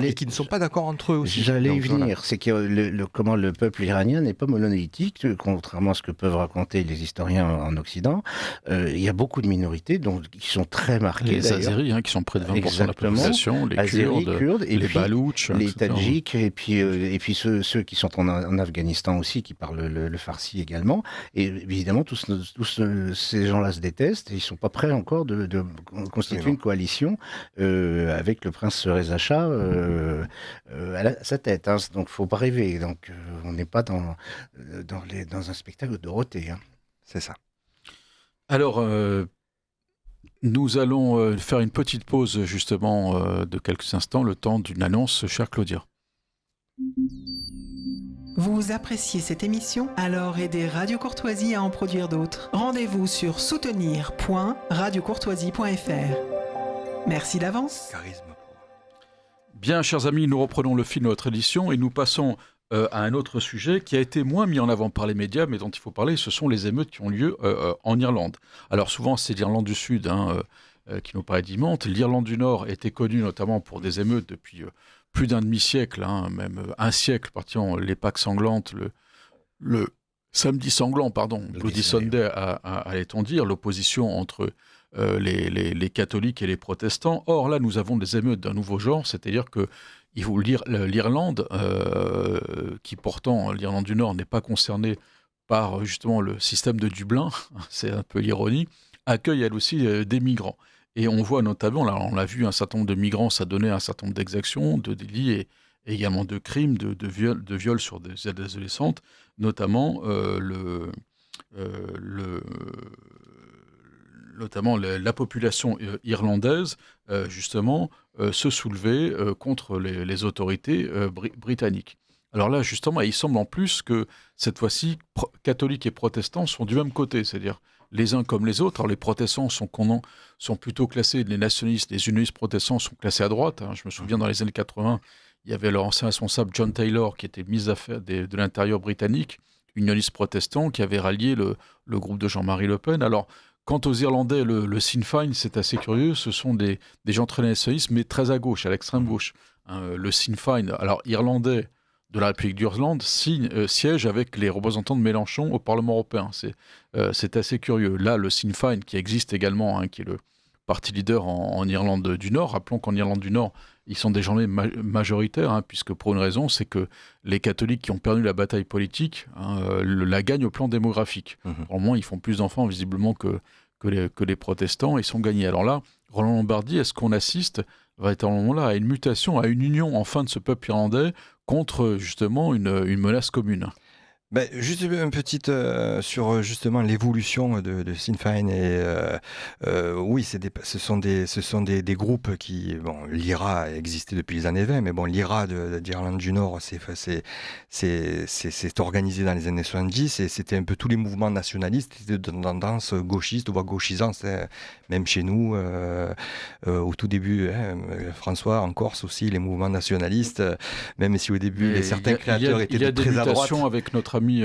et qui ne sont pas d'accord entre eux aussi. J'allais y venir, voilà. C'est que comment le peuple iranien n'est pas monolithique, contrairement à ce que peuvent raconter les historiens en Occident. Il y a beaucoup de minorités qui sont très marquées. Les Azeris, qui sont près de 20% de la population, les Kurdes, et les Baloutches, les Tadjiks, et puis ceux qui sont en Afghanistan aussi, qui parlent le farsi également. Et évidemment, tous ces gens-là se détestent et ils ne sont pas prêts encore de constituer une coalition avec le prince Reza Shah à sa tête. Donc, il ne faut pas rêver. Donc, on n'est pas dans un spectacle de Dorothée. C'est ça. Alors, nous allons faire une petite pause justement de quelques instants, le temps d'une annonce, chère Claudia. Vous appréciez cette émission? Alors aidez Radio Courtoisie à en produire d'autres. Rendez-vous sur soutenir.radiocourtoisie.fr. Merci d'avance. Charisme. Bien, chers amis, nous reprenons le fil de notre édition et nous passons à un autre sujet qui a été moins mis en avant par les médias, mais dont il faut parler, ce sont les émeutes qui ont lieu en Irlande. Alors souvent, c'est l'Irlande du Sud qui nous paraît dimanche. L'Irlande du Nord était connue notamment pour des émeutes depuis plus d'un demi-siècle, même un siècle, partant les Pâques sanglantes, le samedi sanglant, Bloody Sunday, allait-on dire, l'opposition entre les catholiques et les protestants. Or, là, nous avons des émeutes d'un nouveau genre, c'est-à-dire que il faut lire l'Irlande, qui pourtant, l'Irlande du Nord n'est pas concernée par justement le système de Dublin, c'est un peu l'ironie, accueille elle aussi des migrants. Et on voit notamment, là, on l'a vu, un certain nombre de migrants, ça donnait un certain nombre d'exactions, de délits et également de crimes, de viols sur des adolescentes, notamment la population irlandaise, justement, se soulevait contre les autorités britanniques. Alors là, justement, il semble en plus que cette fois-ci, catholiques et protestants sont du même côté, c'est-à-dire les uns comme les autres. Alors les protestants sont plutôt classés, les nationalistes, les unionistes protestants sont classés à droite. Je me souviens, dans les années 80, il y avait leur ancien responsable John Taylor, qui était ministre d'affaires de l'Intérieur britannique, unioniste protestant, qui avait rallié le groupe de Jean-Marie Le Pen. Alors, quant aux Irlandais, le Sinn Féin, c'est assez curieux. Ce sont des gens très nationalistes, mais très à gauche, à l'extrême gauche. Le Sinn Féin, alors irlandais de la République d'Irlande, siège avec les représentants de Mélenchon au Parlement européen. C'est assez curieux. Là, le Sinn Féin, qui existe également, qui est le parti leader en Irlande du Nord. Rappelons qu'en Irlande du Nord, ils sont désormais majoritaires, puisque pour une raison, c'est que les catholiques qui ont perdu la bataille politique la gagnent au plan démographique. Au moins, ils font plus d'enfants visiblement que les protestants, ils sont gagnés. Alors là, Roland Lombardi, est-ce qu'on assiste véritablement là à une mutation, à une union enfin de ce peuple irlandais contre justement une menace commune? Juste une petite sur justement l'évolution de Sinn Féin oui, ce sont des groupes qui l'IRA a existé depuis les années 20, mais l'IRA d'Irlande du Nord c'est organisé dans les années 70 et c'était un peu tous les mouvements nationalistes de tendance gauchiste voire gauchisante, même chez nous au tout début, François en Corse aussi, les mouvements nationalistes, même si au début certains créateurs étaient très à droite. Avec notre ami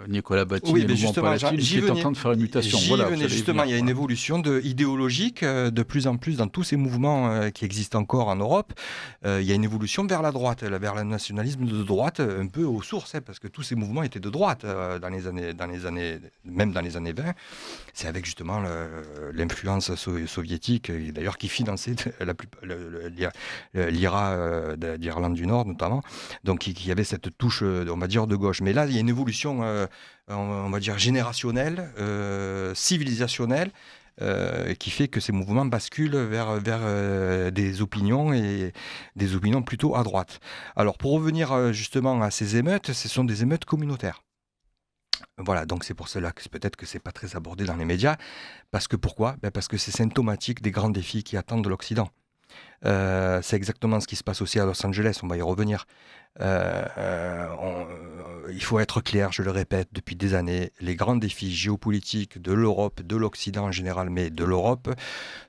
Nicolas Baty, Oui, et le mais mouvement justement, Palestine, j'y qui est en train de faire une mutation. J'y Voilà, venais, vous allez justement, venir, il y a une voilà. évolution idéologique de plus en plus dans tous ces mouvements qui existent encore en Europe. Il y a une évolution vers la droite, vers le nationalisme de droite, un peu aux sources, hein, parce que tous ces mouvements étaient de droite même dans les années 20. C'est avec justement l'influence soviétique, et d'ailleurs qui finançait l'IRA d'Irlande du Nord notamment, donc qui avait cette touche, on va dire, de gauche. Mais là, il y a une évolution, on va dire, générationnelle, civilisationnelle, qui fait que ces mouvements basculent vers des opinions et des opinions plutôt à droite. Alors pour revenir justement à ces émeutes, ce sont des émeutes communautaires. Voilà, donc c'est pour cela que peut-être que c'est pas très abordé dans les médias. Parce que pourquoi ? Parce que c'est symptomatique des grands défis qui attendent de l'Occident. C'est exactement ce qui se passe aussi à Los Angeles, on va y revenir. Il faut être clair, je le répète depuis des années, les grands défis géopolitiques de l'Europe, de l'Occident en général, mais de l'Europe,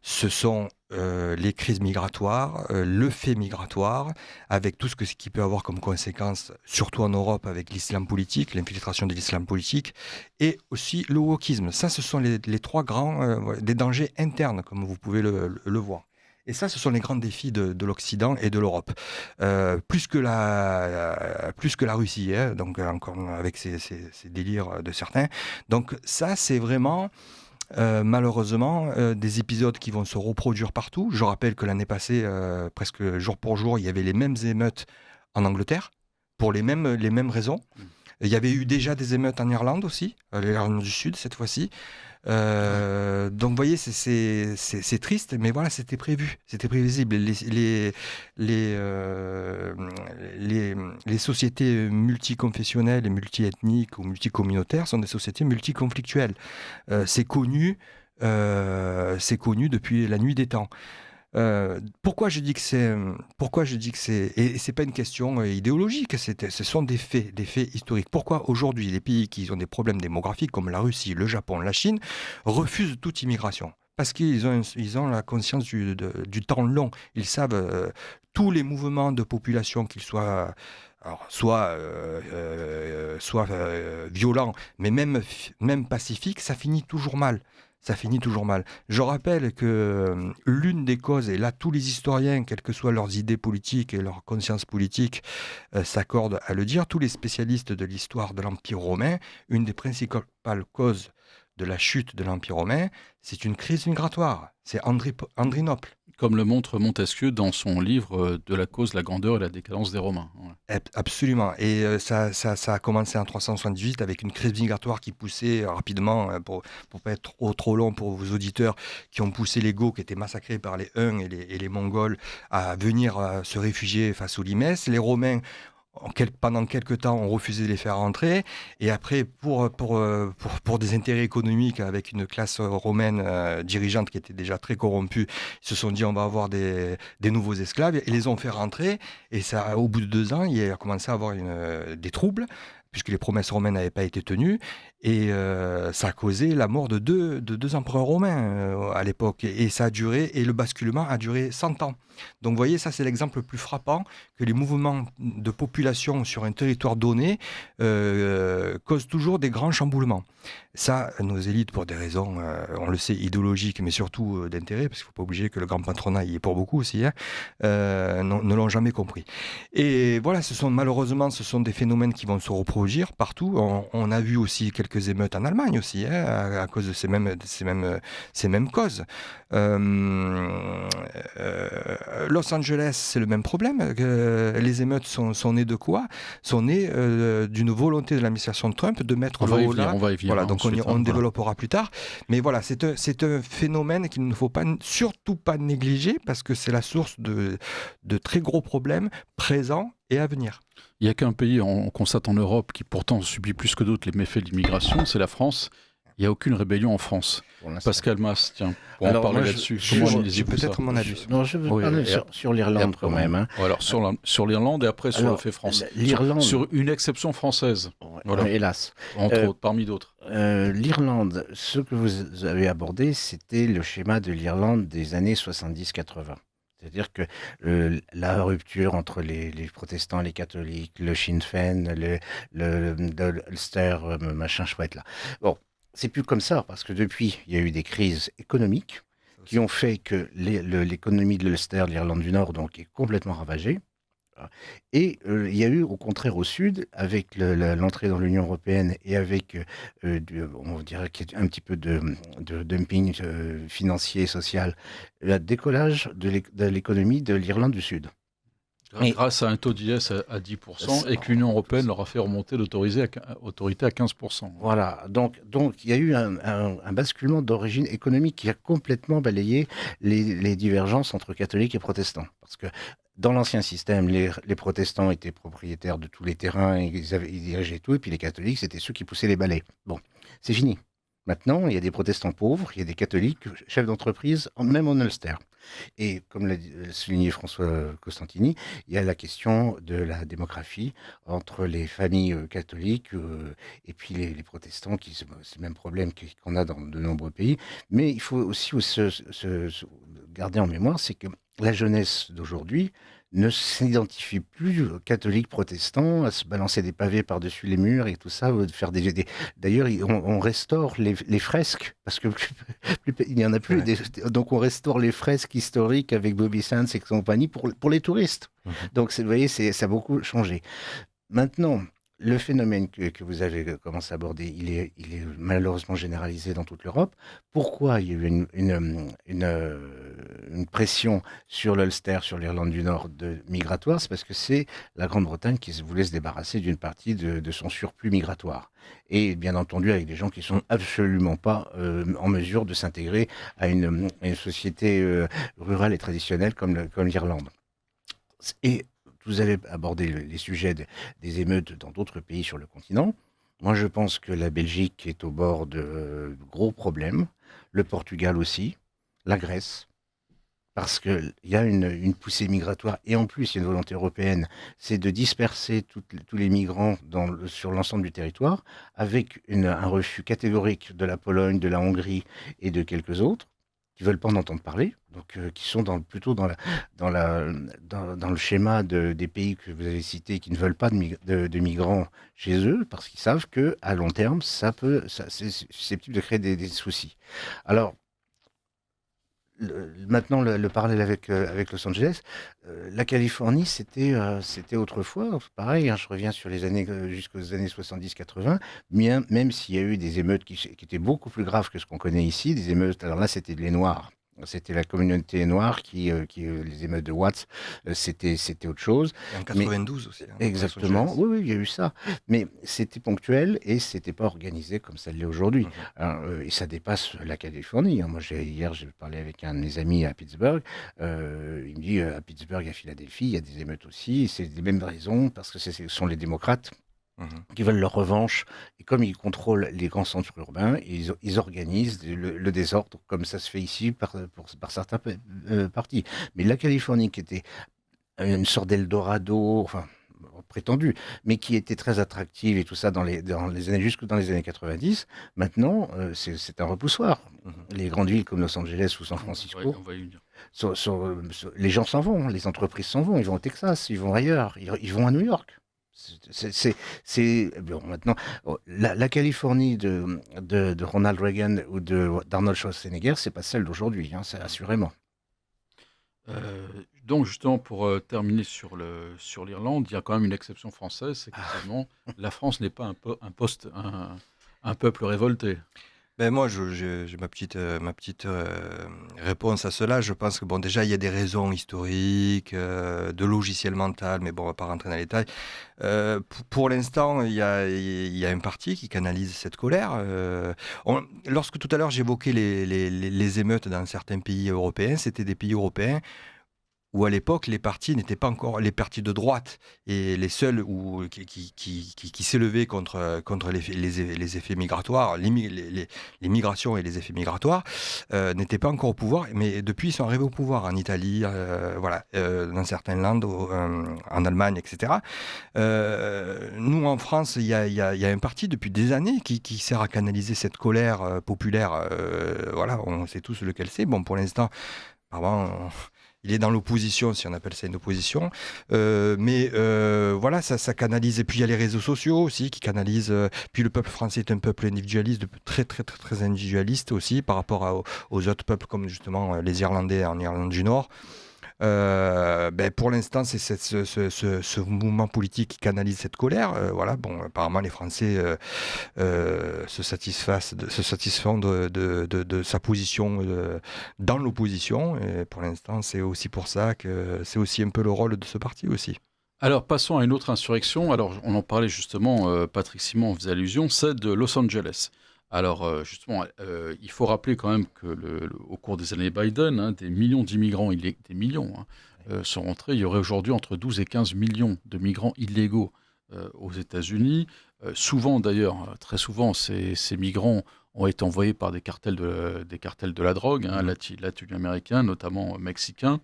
ce sont les crises migratoires, le fait migratoire, avec tout ce qui peut avoir comme conséquence, surtout en Europe, avec l'islam politique, l'infiltration de l'islam politique, et aussi le wokisme. Ça, ce sont les trois grands des dangers internes, comme vous pouvez le voir. Et ça, ce sont les grands défis de l'Occident et de l'Europe. Plus que la Russie, hein, donc encore avec ces délires de certains. Donc ça, c'est vraiment... malheureusement, des épisodes qui vont se reproduire partout. Je rappelle que l'année passée, presque jour pour jour, il y avait les mêmes émeutes en Angleterre, pour les mêmes raisons. Il y avait eu déjà des émeutes en Irlande aussi, l'Irlande du Sud cette fois-ci. Donc vous voyez, c'est triste, mais voilà, c'était prévu, c'était prévisible. Les sociétés multiconfessionnelles et multiethniques ou multicommunautaires sont des sociétés multiconflictuelles. C'est connu depuis la nuit des temps. Pourquoi je dis que c'est et c'est pas une question idéologique, ce sont des faits historiques. Pourquoi aujourd'hui les pays qui ont des problèmes démographiques comme la Russie, le Japon, la Chine refusent toute immigration? Parce qu'ils ont la conscience du temps long. Ils savent tous les mouvements de population, qu'ils soient soit violents, mais même pacifiques, ça finit toujours mal. Ça finit toujours mal. Je rappelle que l'une des causes, et là tous les historiens, quelles que soient leurs idées politiques et leur conscience politique, s'accordent à le dire, tous les spécialistes de l'histoire de l'Empire romain, une des principales causes de la chute de l'Empire romain, c'est une crise migratoire. C'est Andrinople. Comme le montre Montesquieu dans son livre De la cause, la grandeur et la décadence des Romains. Ouais. Absolument. Et ça a commencé en 378 avec une crise migratoire qui poussait rapidement, pour pas être trop long pour vos auditeurs, qui ont poussé les Goths qui étaient massacrés par les Huns et les Mongols à venir se réfugier face aux Limès. Les Romains, pendant quelques temps, on refusait de les faire rentrer. Et après, pour des intérêts économiques, avec une classe romaine dirigeante qui était déjà très corrompue, ils se sont dit on va avoir des nouveaux esclaves et les ont fait rentrer. Et ça, au bout de 2 ans, il a commencé à avoir des troubles, puisque les promesses romaines n'avaient pas été tenues. Et ça a causé la mort de deux empereurs romains à l'époque. Et ça a duré, et le basculement a duré 100 ans. Donc vous voyez, ça c'est l'exemple le plus frappant, que les mouvements de population sur un territoire donné causent toujours des grands chamboulements. Ça, nos élites, pour des raisons, on le sait, idéologiques, mais surtout d'intérêt, parce qu'il ne faut pas oublier que le grand patronat y est pour beaucoup aussi, ne l'ont jamais compris. Et voilà, malheureusement, ce sont des phénomènes qui vont se reproduire partout. On a vu aussi quelques émeutes en Allemagne aussi, à cause de ces mêmes causes. Los Angeles, c'est le même problème. Les émeutes sont nées de quoi ? Sont nées d'une volonté de l'administration de Trump de mettre le haut là. On va y venir. Voilà, donc on développera plus tard. Mais voilà, c'est un phénomène qu'il ne faut surtout pas négliger, parce que c'est la source de très gros problèmes présents et à venir. Il n'y a qu'un pays, on constate en Europe, qui pourtant subit plus que d'autres les méfaits de l'immigration, c'est la France. Il n'y a aucune rébellion en France. Pascal Mas, tiens, pour en parler là-dessus. Comment analysez-vous ça ? Peut-être mon avis. Non, je veux parler sur l'Irlande quand même. Hein. Alors, sur l'Irlande et après sur le fait français. L'Irlande... Sur une exception française. Voilà. Hélas. Entre autres, parmi d'autres. L'Irlande, ce que vous avez abordé, c'était le schéma de l'Irlande des années 70-80. C'est-à-dire que la rupture entre les protestants et les catholiques, le Sinn Féin, l'Ulster, machin chouette là. Bon, c'est plus comme ça, parce que depuis, il y a eu des crises économiques qui ont fait que l'économie de l'Ulster, de l'Irlande du Nord, donc, est complètement ravagée. Et il y a eu, au contraire, au Sud, avec l'entrée dans l'Union européenne et avec, on dirait qu'il y a un petit peu de dumping financier et social, le décollage de l'économie de l'Irlande du Sud. Et Grâce à un taux d'IS à 10% et que l'Union européenne leur a fait remonter l'autorité à 15%. voilà, donc il y a eu un basculement d'origine économique qui a complètement balayé les divergences entre catholiques et protestants. Parce que dans l'ancien système, les protestants étaient propriétaires de tous les terrains, ils dirigeaient tout, et puis les catholiques, c'était ceux qui poussaient les balais. Bon, c'est fini. Maintenant, il y a des protestants pauvres, il y a des catholiques chefs d'entreprise, même en Ulster. Et comme l'a souligné François Costantini, il y a la question de la démographie entre les familles catholiques et puis les protestants, c'est le même problème qu'on a dans de nombreux pays. Mais il faut aussi se garder en mémoire, c'est que la jeunesse d'aujourd'hui ne s'identifie plus catholique, protestant, à se balancer des pavés par-dessus les murs et tout ça, de faire D'ailleurs, on restaure les fresques, parce que il n'y en a plus. Ouais. Donc, on restaure les fresques historiques avec Bobby Sands et compagnie pour les touristes. Donc, vous voyez, ça a beaucoup changé. Maintenant, le phénomène que vous avez commencé à aborder, il est malheureusement généralisé dans toute l'Europe. Pourquoi il y a eu une pression sur l'Ulster, sur l'Irlande du Nord migratoire? C'est parce que c'est la Grande-Bretagne qui voulait se débarrasser d'une partie de son surplus migratoire. Et bien entendu avec des gens qui sont absolument pas en mesure de s'intégrer à une société rurale et traditionnelle comme l'Irlande. Et vous avez abordé les sujets des émeutes dans d'autres pays sur le continent. Moi, je pense que la Belgique est au bord de gros problèmes, le Portugal aussi, la Grèce, parce qu'il y a une poussée migratoire, et en plus, il y a une volonté européenne, c'est de disperser tous les migrants sur l'ensemble du territoire, avec un refus catégorique de la Pologne, de la Hongrie et de quelques autres, qui ne veulent pas en entendre parler, donc qui sont plutôt dans le schéma des pays que vous avez cités, qui ne veulent pas de migrants chez eux, parce qu'ils savent qu'à long terme, c'est susceptible de créer des soucis. Alors, maintenant, le parallèle avec Los Angeles, la Californie, c'était autrefois, pareil, hein, je reviens sur les années jusqu'aux années 70-80, même s'il y a eu des émeutes qui étaient beaucoup plus graves que ce qu'on connaît ici, des émeutes, alors là, c'était les Noirs. C'était la communauté noire les émeutes de Watts, c'était autre chose. Et en 92 aussi. Exactement, oui, il y a eu ça. Mais c'était ponctuel et c'était pas organisé comme ça l'est aujourd'hui. Et ça dépasse la Californie. Hein. Moi, hier, j'ai parlé avec un de mes amis à Pittsburgh. Il me dit, à Pittsburgh, à Philadelphie, il y a des émeutes aussi. Et c'est les mêmes raisons, parce que ce sont les démocrates qui veulent leur revanche. Et comme ils contrôlent les grands centres urbains, ils organisent le désordre, comme ça se fait ici par certains partis. Mais la Californie, qui était une sorte d'Eldorado, enfin, prétendu, mais qui était très attractive et tout ça jusque dans les années 90, maintenant, c'est un repoussoir. Les grandes villes comme Los Angeles ou San Francisco, les gens s'en vont, les entreprises s'en vont, ils vont au Texas, ils vont ailleurs, ils vont à New York. Bon, maintenant, la Californie de Ronald Reagan ou d'Arnold Schwarzenegger, c'est pas celle d'aujourd'hui, hein, assurément. Donc justement, pour terminer sur l'Irlande, il y a quand même une exception française, c'est qu'effectivement, la France n'est pas un peuple révolté. Ben moi, j'ai ma petite réponse à cela. Je pense que bon, déjà, il y a des raisons historiques, de logiciel mental, mais bon, on va pas rentrer dans les détails. Pour l'instant, il y a un parti qui canalise cette colère. Lorsque tout à l'heure j'évoquais les émeutes dans certains pays européens, c'était des pays européens où à l'époque les partis n'étaient pas encore les partis de droite, et les seuls qui s'élevaient contre les effets migratoires, les migrations et les effets migratoires, n'étaient pas encore au pouvoir, mais depuis ils sont arrivés au pouvoir en Italie, dans certaines landes, en Allemagne, etc. Nous en France, il y a un parti depuis des années qui sert à canaliser cette colère populaire. On sait tous lequel c'est. Bon, pour l'instant, pardon, il est dans l'opposition, si on appelle ça une opposition. Mais voilà, ça canalise. Et puis il y a les réseaux sociaux aussi qui canalisent. Puis le peuple français est un peuple individualiste, très très très très individualiste aussi par rapport aux autres peuples comme justement les Irlandais en Irlande du Nord. Pour l'instant, c'est ce mouvement politique qui canalise cette colère. Voilà, bon, apparemment, les Français se satisfont de sa position dans l'opposition. Et pour l'instant, c'est aussi pour ça que c'est aussi un peu le rôle de ce parti aussi. Alors, passons à une autre insurrection. Alors, on en parlait justement, Patrick Simon en faisait allusion, c'est de Los Angeles. Alors, justement, il faut rappeler quand même que au cours des années Biden, des millions d'immigrants, des millions, sont rentrés. Il y aurait aujourd'hui entre 12 et 15 millions de migrants illégaux aux États-Unis. Souvent, d'ailleurs, très souvent, ces migrants ont été envoyés par des cartels de la drogue, latino-américains, notamment mexicains.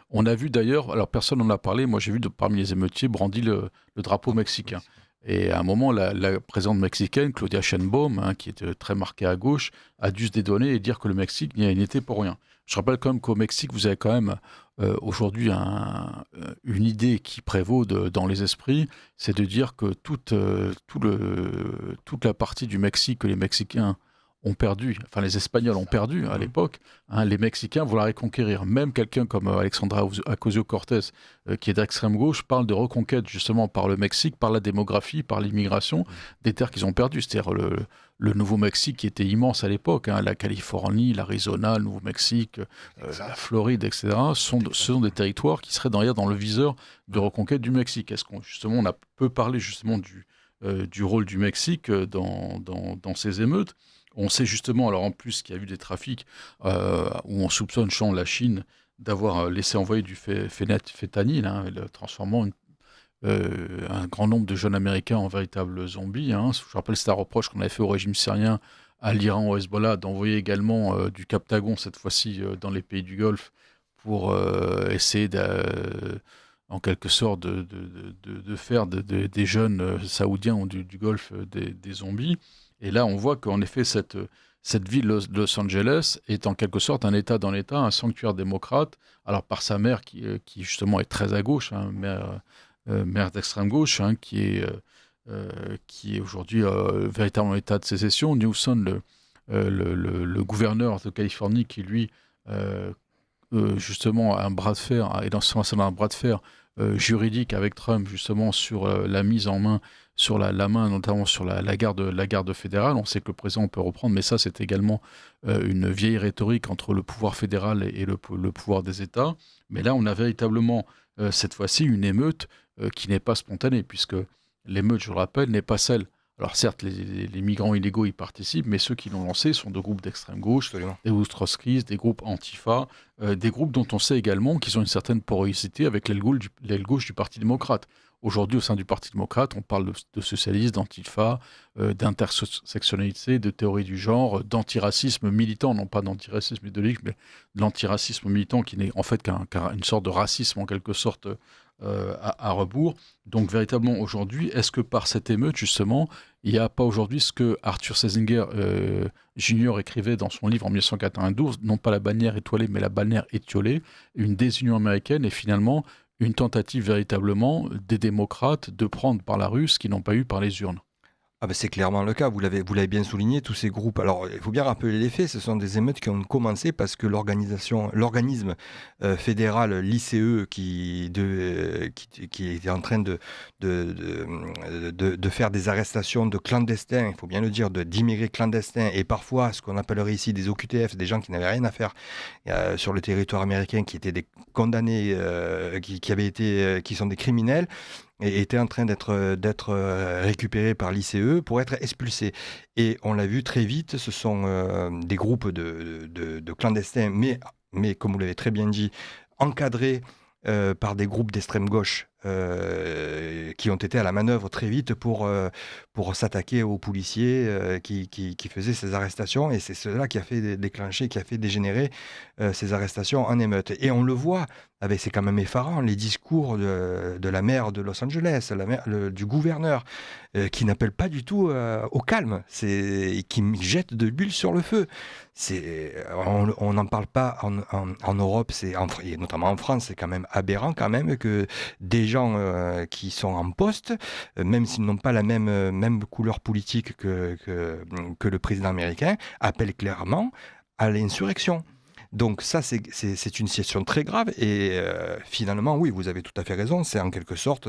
On a vu d'ailleurs, alors personne n'en a parlé, moi j'ai vu parmi les émeutiers brandi le drapeau mexicain. Et à un moment, la présidente mexicaine, Claudia Sheinbaum, qui était très marquée à gauche, a dû se dédouaner et dire que le Mexique n'y était pour rien. Je rappelle quand même qu'au Mexique, vous avez quand même aujourd'hui une idée qui prévaut dans les esprits, c'est de dire que toute la partie du Mexique que les Mexicains ont perdu, enfin les Espagnols ont perdu à l'époque, les Mexicains vont la reconquérir. Même quelqu'un comme Alexandra Ocasio-Cortez, qui est d'extrême gauche, parle de reconquête justement par le Mexique, par la démographie, par l'immigration, des terres qu'ils ont perdues. C'est-à-dire le Nouveau-Mexique qui était immense à l'époque, la Californie, l'Arizona, le Nouveau-Mexique, la Floride, etc. Ce sont des territoires qui seraient dans le viseur de reconquête du Mexique. Est-ce qu'on justement on peut parler justement du rôle du Mexique dans ces émeutes? On sait justement, alors en plus qu'il y a eu des trafics où on soupçonne la Chine d'avoir laissé envoyer du fentanyl, le transformant un grand nombre de jeunes Américains en véritables zombies. Je rappelle, c'est un reproche qu'on avait fait au régime syrien, à l'Iran, au Hezbollah, d'envoyer également du Captagon, cette fois-ci dans les pays du Golfe, pour essayer en quelque sorte de faire des jeunes saoudiens ou du Golfe des zombies. Et là, on voit qu'en effet, cette ville de Los Angeles est en quelque sorte un État dans l'État, un sanctuaire démocrate, alors par sa mère qui justement est très à gauche, mère d'extrême gauche, qui est aujourd'hui véritablement en état de sécession. Newsom, le gouverneur de Californie, qui lui, justement, a un bras de fer, et dans ce sens, un bras de fer juridique avec Trump, justement, sur la mise en main, sur la main, notamment sur la garde fédérale. On sait que le président peut reprendre, mais ça, c'est également une vieille rhétorique entre le pouvoir fédéral et le pouvoir des États. Mais là, on a véritablement, cette fois-ci, une émeute qui n'est pas spontanée, puisque l'émeute, je le rappelle, n'est pas celle... Alors certes, les migrants illégaux y participent, mais ceux qui l'ont lancé sont de groupes d'extrême gauche, Absolument. des groupes trotskistes, des groupes antifa, des groupes dont on sait également qu'ils ont une certaine porosité avec l'aile gauche du Parti démocrate. Aujourd'hui, au sein du Parti démocrate, on parle de socialistes, d'antifa, d'intersectionnalité, de théorie du genre, d'antiracisme militant, non pas d'antiracisme idéologique, mais de l'antiracisme militant qui n'est en fait qu'une sorte de racisme en quelque sorte à rebours. Donc véritablement aujourd'hui, est-ce que par cette émeute justement, il n'y a pas aujourd'hui ce que Arthur Schlesinger Jr. écrivait dans son livre en 1992, non pas la bannière étoilée mais la bannière étiolée, une désunion américaine et finalement une tentative véritablement des démocrates de prendre par la rue ce qu'ils n'ont pas eu par les urnes? Ah ben c'est clairement le cas, vous l'avez bien souligné, tous ces groupes. Alors, il faut bien rappeler les faits, ce sont des émeutes qui ont commencé parce que l'organisme fédéral, l'ICE, qui était en train de faire des arrestations de clandestins, il faut bien le dire, d'immigrés clandestins, et parfois ce qu'on appellerait ici des OQTF, des gens qui n'avaient rien à faire sur le territoire américain, qui étaient des condamnés, qui sont des criminels, et était en train d'être récupéré par l'ICE pour être expulsé. Et on l'a vu très vite, ce sont des groupes de clandestins, mais comme vous l'avez très bien dit, encadrés par des groupes d'extrême gauche qui ont été à la manœuvre très vite pour s'attaquer aux policiers qui faisaient ces arrestations. Et c'est cela qui a fait déclencher, qui a fait dégénérer ces arrestations en émeute. Et on le voit c'est quand même effarant, les discours de la maire de Los Angeles, du gouverneur, qui n'appelle pas du tout au calme, qui jette de l'huile sur le feu. On n'en parle pas en Europe, et notamment en France, c'est quand même aberrant quand même que des gens qui sont en poste, même s'ils n'ont pas la même couleur politique que le président américain, appellent clairement à l'insurrection. Donc ça, c'est une situation très grave et finalement, oui, vous avez tout à fait raison, c'est en quelque sorte,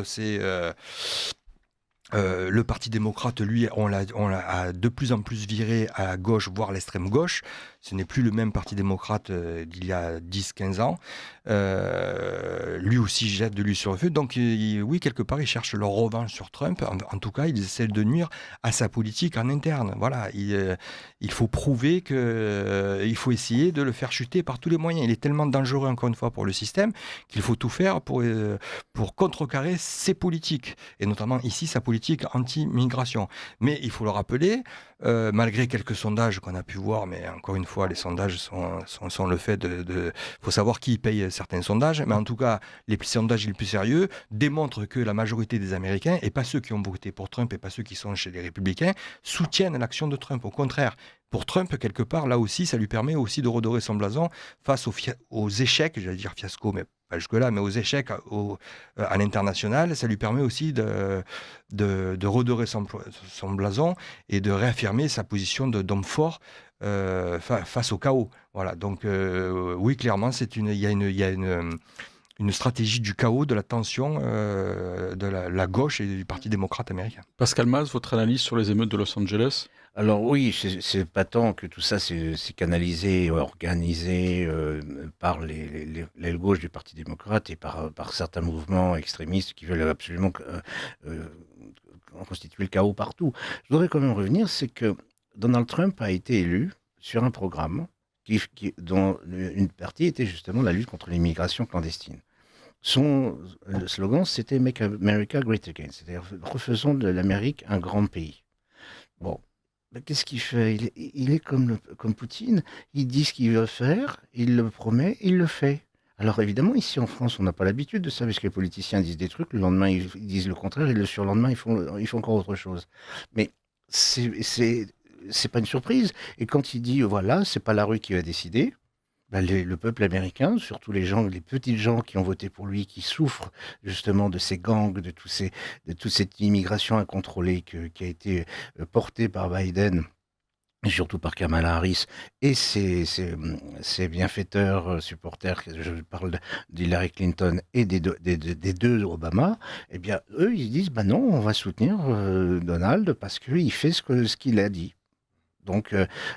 le Parti démocrate, lui, on l'a de plus en plus viré à la gauche, voire l'extrême gauche. Ce n'est plus le même Parti démocrate d'il y a 10-15 ans. Lui aussi jette de l'huile sur le feu. Donc oui, quelque part, ils cherchent leur revanche sur Trump. En tout cas, ils essaient de nuire à sa politique en interne. Voilà, il faut prouver il faut essayer de le faire chuter par tous les moyens. Il est tellement dangereux, encore une fois, pour le système, qu'il faut tout faire pour contrecarrer ses politiques. Et notamment ici, sa politique anti-migration. Mais il faut le rappeler, malgré quelques sondages qu'on a pu voir, mais encore une fois, les sondages sont le fait de... Il faut savoir qui paye certains sondages, mais en tout cas, les sondages les plus sérieux démontrent que la majorité des Américains, et pas ceux qui ont voté pour Trump, et pas ceux qui sont chez les Républicains, soutiennent l'action de Trump. Au contraire, pour Trump, quelque part, là aussi, ça lui permet aussi de redorer son blason face aux échecs, j'allais dire fiasco, mais pas jusque-là, mais aux échecs à l'international. Ça lui permet aussi de redorer son blason et de réaffirmer sa position d'homme fort face au chaos. Voilà, donc oui, clairement, il y a une stratégie du chaos, de la tension de la gauche et du Parti démocrate américain. Pascal Mas, votre analyse sur les émeutes de Los Angeles ? Alors oui, c'est patent que tout ça c'est canalisé, organisé par l'aile gauche du Parti démocrate et par certains mouvements extrémistes qui veulent absolument constituer le chaos partout. Je voudrais quand même revenir, c'est que Donald Trump a été élu sur un programme dont une partie était justement la lutte contre l'immigration clandestine. Son slogan, c'était « Make America Great Again », c'est-à-dire « Refaisons de l'Amérique un grand pays ». Bon. Qu'est-ce qu'il fait ? Il est comme Poutine, il dit ce qu'il veut faire, il le promet, il le fait. Alors évidemment, ici en France, on n'a pas l'habitude de ça, parce que les politiciens disent des trucs, le lendemain ils disent le contraire, et le surlendemain ils font encore autre chose. Mais c'est pas une surprise. Et quand il dit, voilà, c'est pas la rue qui va décider, ben le peuple américain, surtout les petites gens qui ont voté pour lui, qui souffrent justement de ces gangs, de toute cette immigration incontrôlée qui a été portée par Biden, et surtout par Kamala Harris, et ses bienfaiteurs supporters, je parle d'Hillary Clinton et des deux Obama, eh bien, eux, ils disent, ben non, on va soutenir Donald parce qu'il fait ce qu'il a dit. Donc,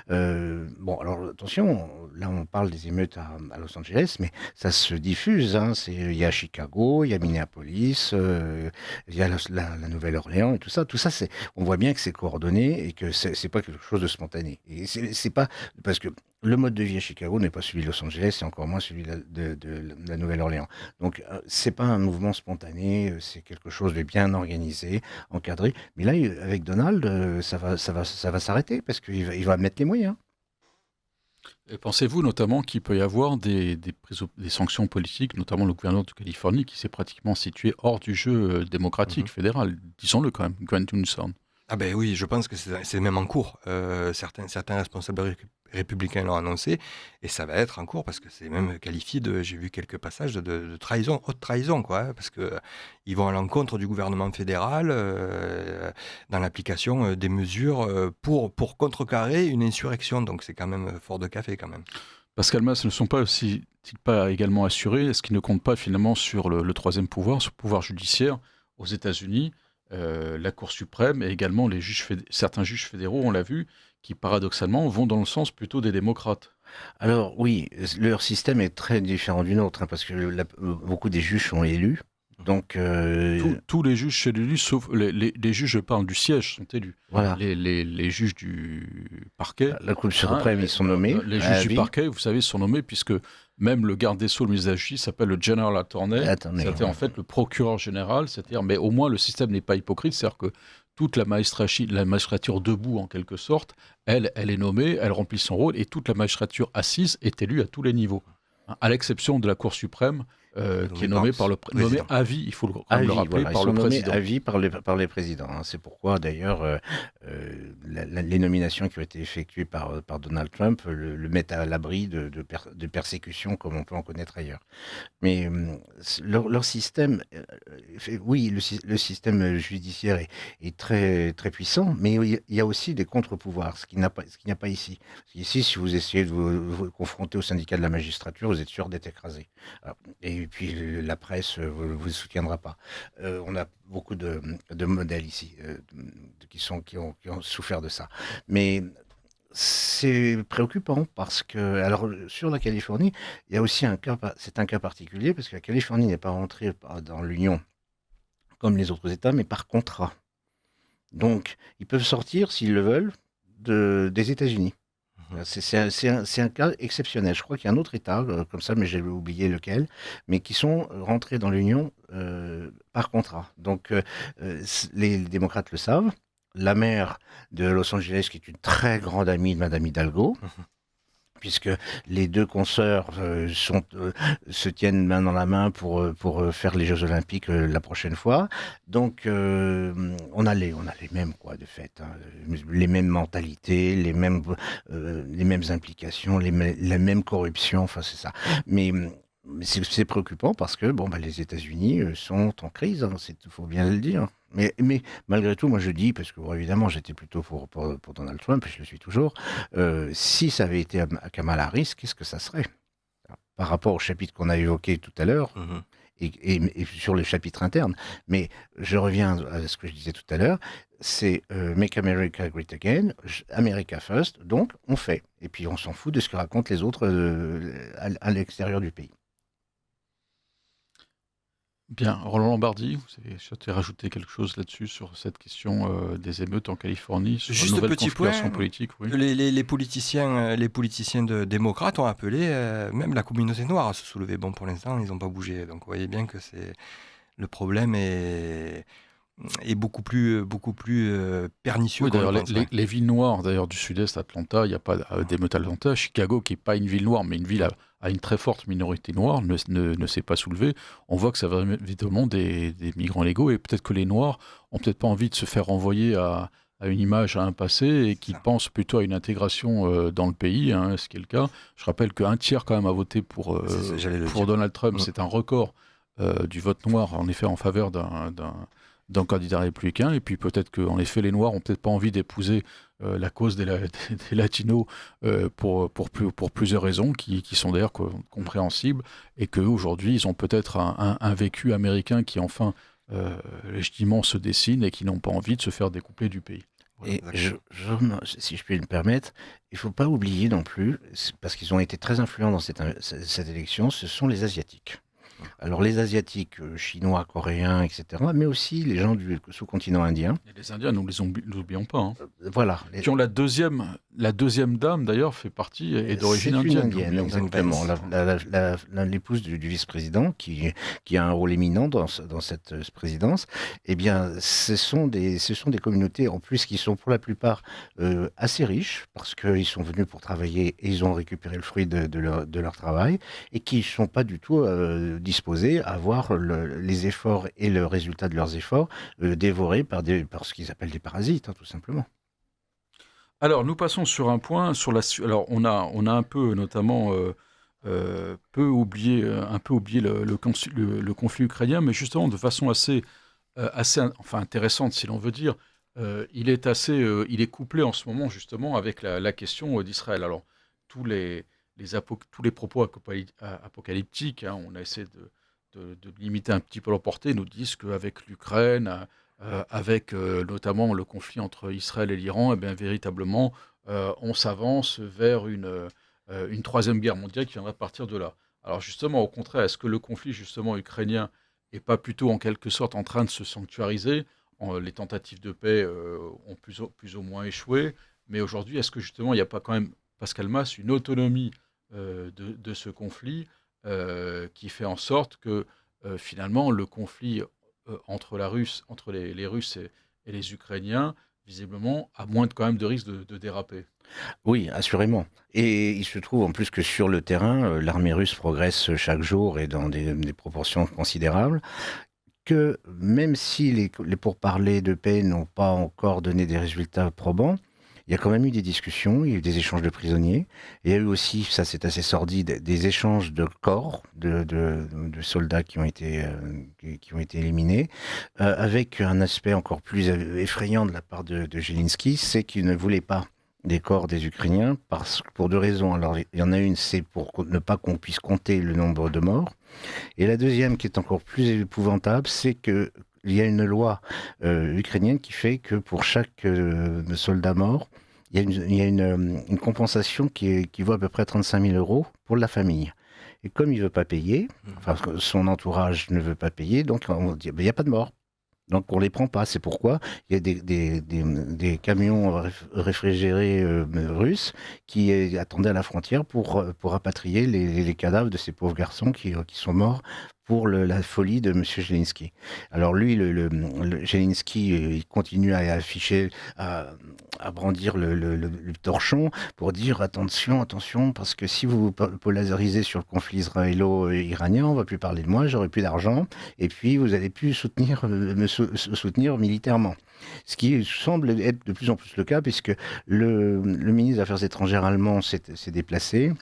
bon, alors attention, là on parle des émeutes à Los Angeles, mais ça se diffuse. Hein, il y a Chicago, il y a Minneapolis, il y a la Nouvelle-Orléans et tout ça. Tout ça, on voit bien que c'est coordonné et que c'est pas quelque chose de spontané. Et c'est pas parce que le mode de vie à Chicago n'est pas celui de Los Angeles, et encore moins celui de la Nouvelle-Orléans. Donc, c'est pas un mouvement spontané, c'est quelque chose de bien organisé, encadré. Mais là, avec Donald, ça va s'arrêter parce qu'il va mettre les moyens. Et pensez-vous notamment qu'il peut y avoir des sanctions politiques, notamment le gouverneur de Californie qui s'est pratiquement situé hors du jeu démocratique fédéral, disons-le quand même, Gwen Newsom. Ah ben oui, je pense que c'est même en cours. Certains responsables républicains l'ont annoncé, et ça va être en cours parce que c'est même qualifié j'ai vu quelques passages de trahison, haute trahison, quoi, hein, parce que ils vont à l'encontre du gouvernement fédéral dans l'application des mesures pour contrecarrer une insurrection. Donc c'est quand même fort de café quand même. Pascal Mas, ne sont pas pas également assurés, est-ce qu'ils ne comptent pas finalement sur le troisième pouvoir, sur le pouvoir judiciaire aux États-Unis? La Cour suprême et également certains juges fédéraux, on l'a vu, qui paradoxalement vont dans le sens plutôt des démocrates. Alors oui, leur système est très différent du nôtre, hein, parce que beaucoup des juges sont élus. Donc, tous les juges sont élus, sauf les juges, je parle du siège, sont élus. Voilà. Les juges du parquet. La Cour suprême, ils sont nommés. Les juges du parquet, vous savez, sont nommés puisque même le garde des Sceaux, le ministre de la Justice, s'appelle le General Attorney. C'était en fait le procureur général. C'est-à-dire, mais au moins le système n'est pas hypocrite. C'est-à-dire que toute la magistrature debout, en quelque sorte, elle est nommée, elle remplit son rôle, et toute la magistrature assise est élue à tous les niveaux, à l'exception de la Cour suprême, qui est nommé par le nommé à vie, il faut quand même le rappeler, voilà, par ils le sont nommés président. à vie par les présidents, hein. C'est pourquoi d'ailleurs les nominations qui ont été effectuées par Donald Trump le mettent à l'abri de persécutions comme on peut en connaître ailleurs. Mais leur système, oui, le système judiciaire est très, très puissant, mais il y a aussi des contre-pouvoirs, ce qu'il n'y a pas ici. Parce qu'ici, si vous essayez de vous confronter au syndicat de la magistrature, vous êtes sûr d'être écrasé. Alors, et puis la presse ne vous soutiendra pas. On a beaucoup de modèles ici qui ont souffert de ça. Mais c'est préoccupant parce que, alors sur la Californie, il y a aussi c'est un cas particulier parce que la Californie n'est pas rentrée dans l'Union comme les autres États, mais par contrat. Donc, ils peuvent sortir, s'ils le veulent, des États-Unis. C'est un cas exceptionnel. Je crois qu'il y a un autre État, comme ça, mais j'ai oublié lequel, mais qui sont rentrés dans l'Union par contrat. Donc, les démocrates le savent. La maire de Los Angeles, qui est une très grande amie de Madame Hidalgo, puisque les deux consoeurs se tiennent main dans la main pour faire les Jeux Olympiques la prochaine fois. Donc, on a les mêmes, quoi, de fait, hein, les mêmes mentalités, les mêmes implications, la même corruption, enfin, c'est ça. Mais c'est préoccupant parce que les États-Unis sont en crise, hein, faut bien le dire. Mais malgré tout, moi je dis, parce que évidemment j'étais plutôt pour Donald Trump, et je le suis toujours, si ça avait été à Kamala Harris, qu'est-ce que ça serait? Par rapport au chapitre qu'on a évoqué tout à l'heure, et sur les chapitres internes. Mais je reviens à ce que je disais tout à l'heure, c'est Make America Great Again, America First, donc on fait. Et puis on s'en fout de ce que racontent les autres à l'extérieur du pays. Bien, Roland Lombardi, vous avez souhaité rajouter quelque chose là-dessus sur cette question des émeutes en Californie, sur Juste la un nouvelle petit configuration point, politique, oui. les politiciens démocrates ont appelé même la communauté noire à se soulever. Bon, pour l'instant, ils n'ont pas bougé. Donc, vous voyez bien que le problème est beaucoup plus pernicieux Oui, qu'on le d'ailleurs, pense. Ouais. les villes noires d'ailleurs, du sud-est, Atlanta, il n'y a pas d'émeute à Atlanta. Chicago, qui n'est pas une ville noire, mais une ville à une très forte minorité noire, ne s'est pas soulevée. On voit que ça va évidemment des migrants légaux, et peut-être que les Noirs ont peut-être pas envie de se faire renvoyer à une image, à un passé, et qui pensent plutôt à une intégration dans le pays, hein, ce qui est le cas. Je rappelle qu'un tiers quand même a voté pour Donald Trump. C'est un record du vote noir, en effet, en faveur d'un candidat républicain. Et puis peut-être qu'en effet, les Noirs ont peut-être pas envie d'épouser la cause des Latinos pour plusieurs raisons, qui sont d'ailleurs compréhensibles, et qu'eux, aujourd'hui, ils ont peut-être un vécu américain qui, enfin, légitimement se dessine, et qui n'ont pas envie de se faire découpler du pays. Et si je puis me permettre, il ne faut pas oublier non plus, parce qu'ils ont été très influents dans cette élection, ce sont les Asiatiques. Alors les Asiatiques, Chinois, Coréens, etc., mais aussi les gens du sous-continent indien. Et les Indiens, nous les oublions pas. Hein. Voilà. Qui ont la deuxième dame, d'ailleurs, fait partie, est d'origine indienne. C'est une indienne, exactement. L'épouse du vice-président, qui a un rôle éminent dans cette présidence. Eh bien, ce sont des communautés, en plus, qui sont pour la plupart assez riches, parce qu'ils sont venus pour travailler et ils ont récupéré le fruit de leur travail, et qui ne sont pas du tout disposés à voir les efforts et le résultat de leurs efforts dévorés par ce qu'ils appellent des parasites, hein, tout simplement. Alors, nous passons sur un point, alors on a un peu, notamment, oublié le conflit ukrainien, mais justement de façon assez intéressante, si l'on veut dire. Il est couplé en ce moment, justement, avec la question d'Israël. Alors, tous les propos apocalyptiques, hein, on a essayé de limiter un petit peu leur portée, nous disent qu'avec l'Ukraine, avec notamment le conflit entre Israël et l'Iran, eh bien, véritablement, on s'avance vers une troisième guerre mondiale qui viendrait partir de là. Alors justement, au contraire, est-ce que le conflit justement ukrainien n'est pas plutôt en quelque sorte en train de se sanctuariser? Les tentatives de paix ont plus ou moins échoué, mais aujourd'hui, est-ce que justement il n'y a pas quand même, Pascal Mas, une autonomie de ce conflit qui fait en sorte que finalement le conflit entre les Russes et les Ukrainiens visiblement, à moins quand même de risque de déraper. Oui, assurément. Et il se trouve en plus que sur le terrain, l'armée russe progresse chaque jour et dans des proportions considérables, que même si les pourparlers de paix n'ont pas encore donné des résultats probants, il y a quand même eu des discussions, il y a eu des échanges de prisonniers. Il y a eu aussi, ça c'est assez sordide, des échanges de corps de soldats qui ont été éliminés, avec un aspect encore plus effrayant de la part de Zelensky, c'est qu'il ne voulait pas des corps des Ukrainiens pour deux raisons. Alors il y en a une, c'est pour ne pas qu'on puisse compter le nombre de morts. Et la deuxième, qui est encore plus épouvantable, c'est que il y a une loi ukrainienne qui fait que pour chaque soldat mort, il y a une compensation qui vaut à peu près 35 000 euros pour la famille. Et comme il ne veut pas payer, enfin son entourage ne veut pas payer, donc on dit il n'y a pas de mort. Donc on ne les prend pas. C'est pourquoi il y a des camions réfrigérés russes qui attendaient à la frontière pour rapatrier les cadavres de ces pauvres garçons qui sont morts pour la folie de M. Zelensky. Alors lui, le Zelensky, il continue à afficher, à brandir le torchon pour dire attention, parce que si vous vous polarisez sur le conflit israélo-iranien, on ne va plus parler de moi, j'aurai plus d'argent, et puis vous n'allez plus me soutenir militairement. Ce qui semble être de plus en plus le cas, puisque le ministre des Affaires étrangères allemand s'est déplacé.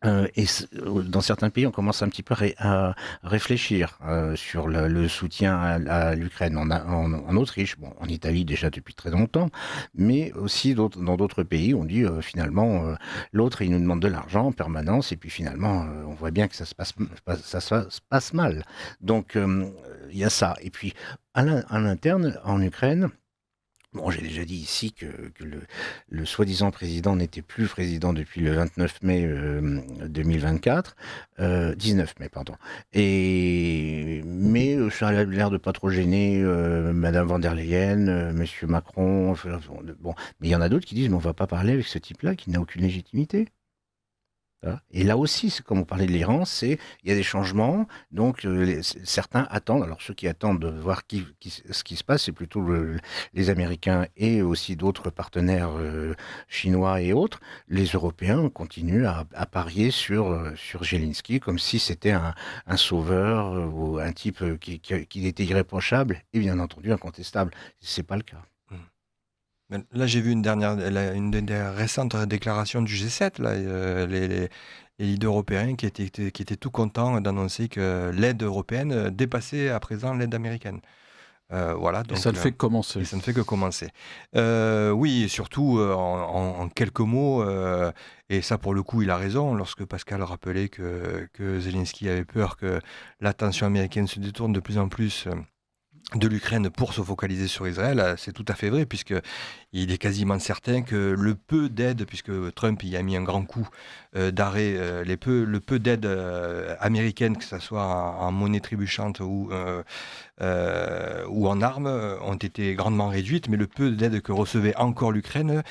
Dans certains pays, on commence un petit peu à réfléchir sur le soutien à l'Ukraine. En Autriche, bon, en Italie déjà depuis très longtemps, mais aussi dans d'autres pays, on dit finalement l'autre il nous demande de l'argent en permanence et puis finalement on voit bien que ça se passe mal. Donc il y a ça. Et puis à l'interne, en Ukraine. Bon, j'ai déjà dit ici que le soi-disant président n'était plus président depuis le 29 mai 2024, 19 mai, pardon. Mais ça a l'air de pas trop gêner Madame van der Leyen, Monsieur Macron. Bon, mais il y en a d'autres qui disent mais on va pas parler avec ce type-là qui n'a aucune légitimité. Et là aussi, c'est comme on parlait de l'Iran, il y a des changements, donc certains attendent, alors ceux qui attendent de voir ce qui se passe, c'est plutôt les Américains et aussi d'autres partenaires chinois et autres. Les Européens continuent à parier sur Zelensky comme si c'était un sauveur ou un type qui était irréprochable et bien entendu incontestable. C'est pas le cas. Là, j'ai vu une des récentes déclarations du G7, là, les leaders européens qui étaient tout contents d'annoncer que l'aide européenne dépassait à présent l'aide américaine. Voilà, donc, et ça ne fait que commencer. Et ça ne fait que commencer. Oui, et surtout en quelques mots, et ça pour le coup il a raison, lorsque Pascal rappelait que Zelensky avait peur que l'attention américaine se détourne de plus en plus de l'Ukraine pour se focaliser sur Israël, c'est tout à fait vrai, puisqu'il est quasiment certain que le peu d'aide, puisque Trump y a mis un grand coup d'arrêt, le peu d'aide américaine, que ce soit en monnaie trébuchante ou en armes, ont été grandement réduites, mais le peu d'aide que recevait encore l'Ukraine,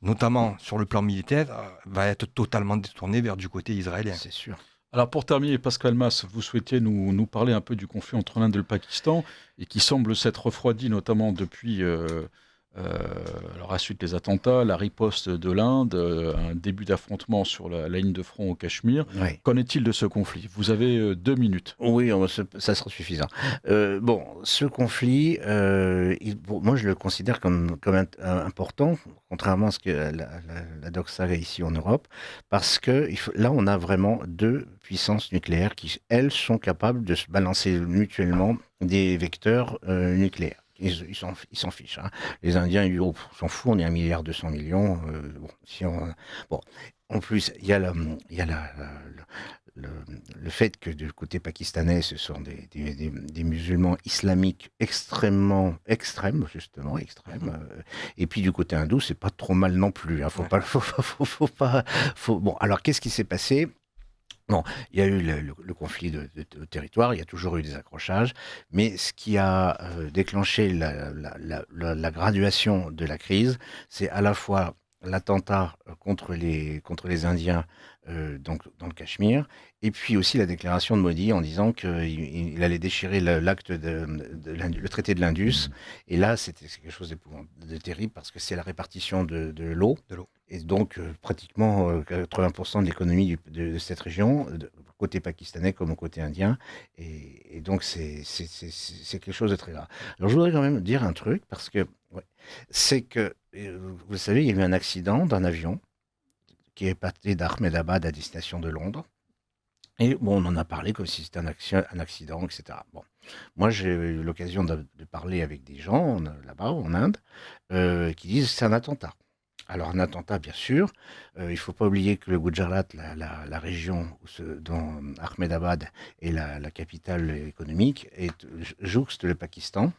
notamment sur le plan militaire, va être totalement détourné vers du côté israélien. C'est sûr. Alors pour terminer, Pascal Mas, vous souhaitiez nous parler un peu du conflit entre l'Inde et le Pakistan, et qui semble s'être refroidi notamment depuis alors à suite des attentats, la riposte de l'Inde, un début d'affrontement sur la ligne de front au Cachemire. Oui. Qu'en est-il de ce conflit ? Vous avez 2 minutes. Oui, ça sera suffisant. Bon, ce conflit, moi je le considère comme important, contrairement à ce que la doxa ici en Europe, parce que là on a vraiment 2 puissances nucléaires qui, elles, sont capables de se balancer mutuellement des vecteurs nucléaires. Ils s'en fichent. Hein. Les Indiens, ils disent, on s'en fout, on est 1,2 milliard. Bon, en plus, il y a le fait que du côté pakistanais, ce sont des musulmans islamiques extrêmes, et puis du côté hindou, c'est pas trop mal non plus. Hein. Bon, alors qu'est-ce qui s'est passé ? Non, il y a eu le conflit de territoire, il y a toujours eu des accrochages, mais ce qui a déclenché la graduation de la crise, c'est à la fois l'attentat contre les Indiens donc dans le Cachemire, et puis aussi la déclaration de Modi en disant qu'il allait déchirer l'acte le traité de l'Indus. Et là, c'est quelque chose de terrible parce que c'est la répartition de l'eau. De l'eau. Et donc, pratiquement 80% de l'économie de cette région, côté pakistanais comme au côté indien. Et donc, c'est quelque chose de très grave. Alors, je voudrais quand même dire un truc, parce que c'est que, vous savez, il y a eu un accident d'un avion qui est parti d'Ahmedabad à destination de Londres. Et bon, on en a parlé comme si c'était un accident, etc. Bon, moi, j'ai eu l'occasion de parler avec des gens là-bas, en Inde, qui disent que c'est un attentat. Alors, un attentat, bien sûr. Il ne faut pas oublier que le Gujarat, la région dont Ahmedabad est la capitale économique, jouxte le Pakistan.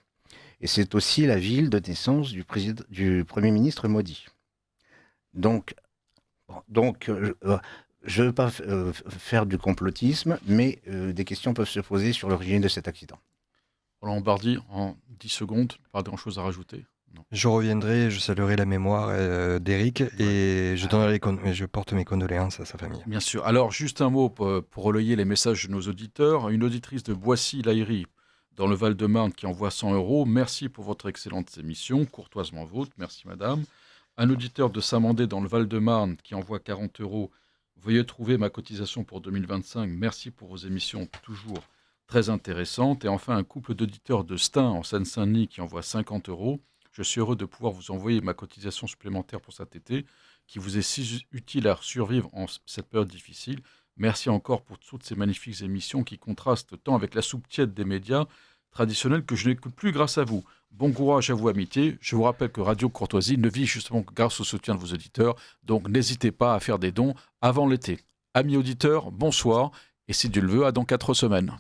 Et c'est aussi la ville de naissance du Premier ministre Modi. Donc, je ne veux pas faire du complotisme, mais des questions peuvent se poser sur l'origine de cet accident. Roland Bardy, en 10 secondes, pas grand-chose à rajouter. Non. Je reviendrai, je saluerai la mémoire d'Éric et je porte mes condoléances à sa famille. Bien sûr. Alors, juste un mot pour relayer les messages de nos auditeurs. Une auditrice de Boissy-l'Aillerie, dans le Val-de-Marne, qui envoie 100 €. Merci pour votre excellente émission, courtoisement vôtre. Merci, madame. Un auditeur de Saint-Mandé, dans le Val-de-Marne, qui envoie 40 €. Veuillez trouver ma cotisation pour 2025. Merci pour vos émissions toujours très intéressantes. Et enfin, un couple d'auditeurs de Stein, en Seine-Saint-Denis, qui envoie 50 €. Je suis heureux de pouvoir vous envoyer ma cotisation supplémentaire pour cet été, qui vous est si utile à survivre en cette période difficile. Merci encore pour toutes ces magnifiques émissions qui contrastent tant avec la soupe tiède des médias traditionnels que je n'écoute plus grâce à vous. Bon courage à vous, amitié. Je vous rappelle que Radio Courtoisie ne vit justement que grâce au soutien de vos auditeurs. Donc n'hésitez pas à faire des dons avant l'été. Amis auditeurs, bonsoir. Et si Dieu le veut, à dans 4 semaines.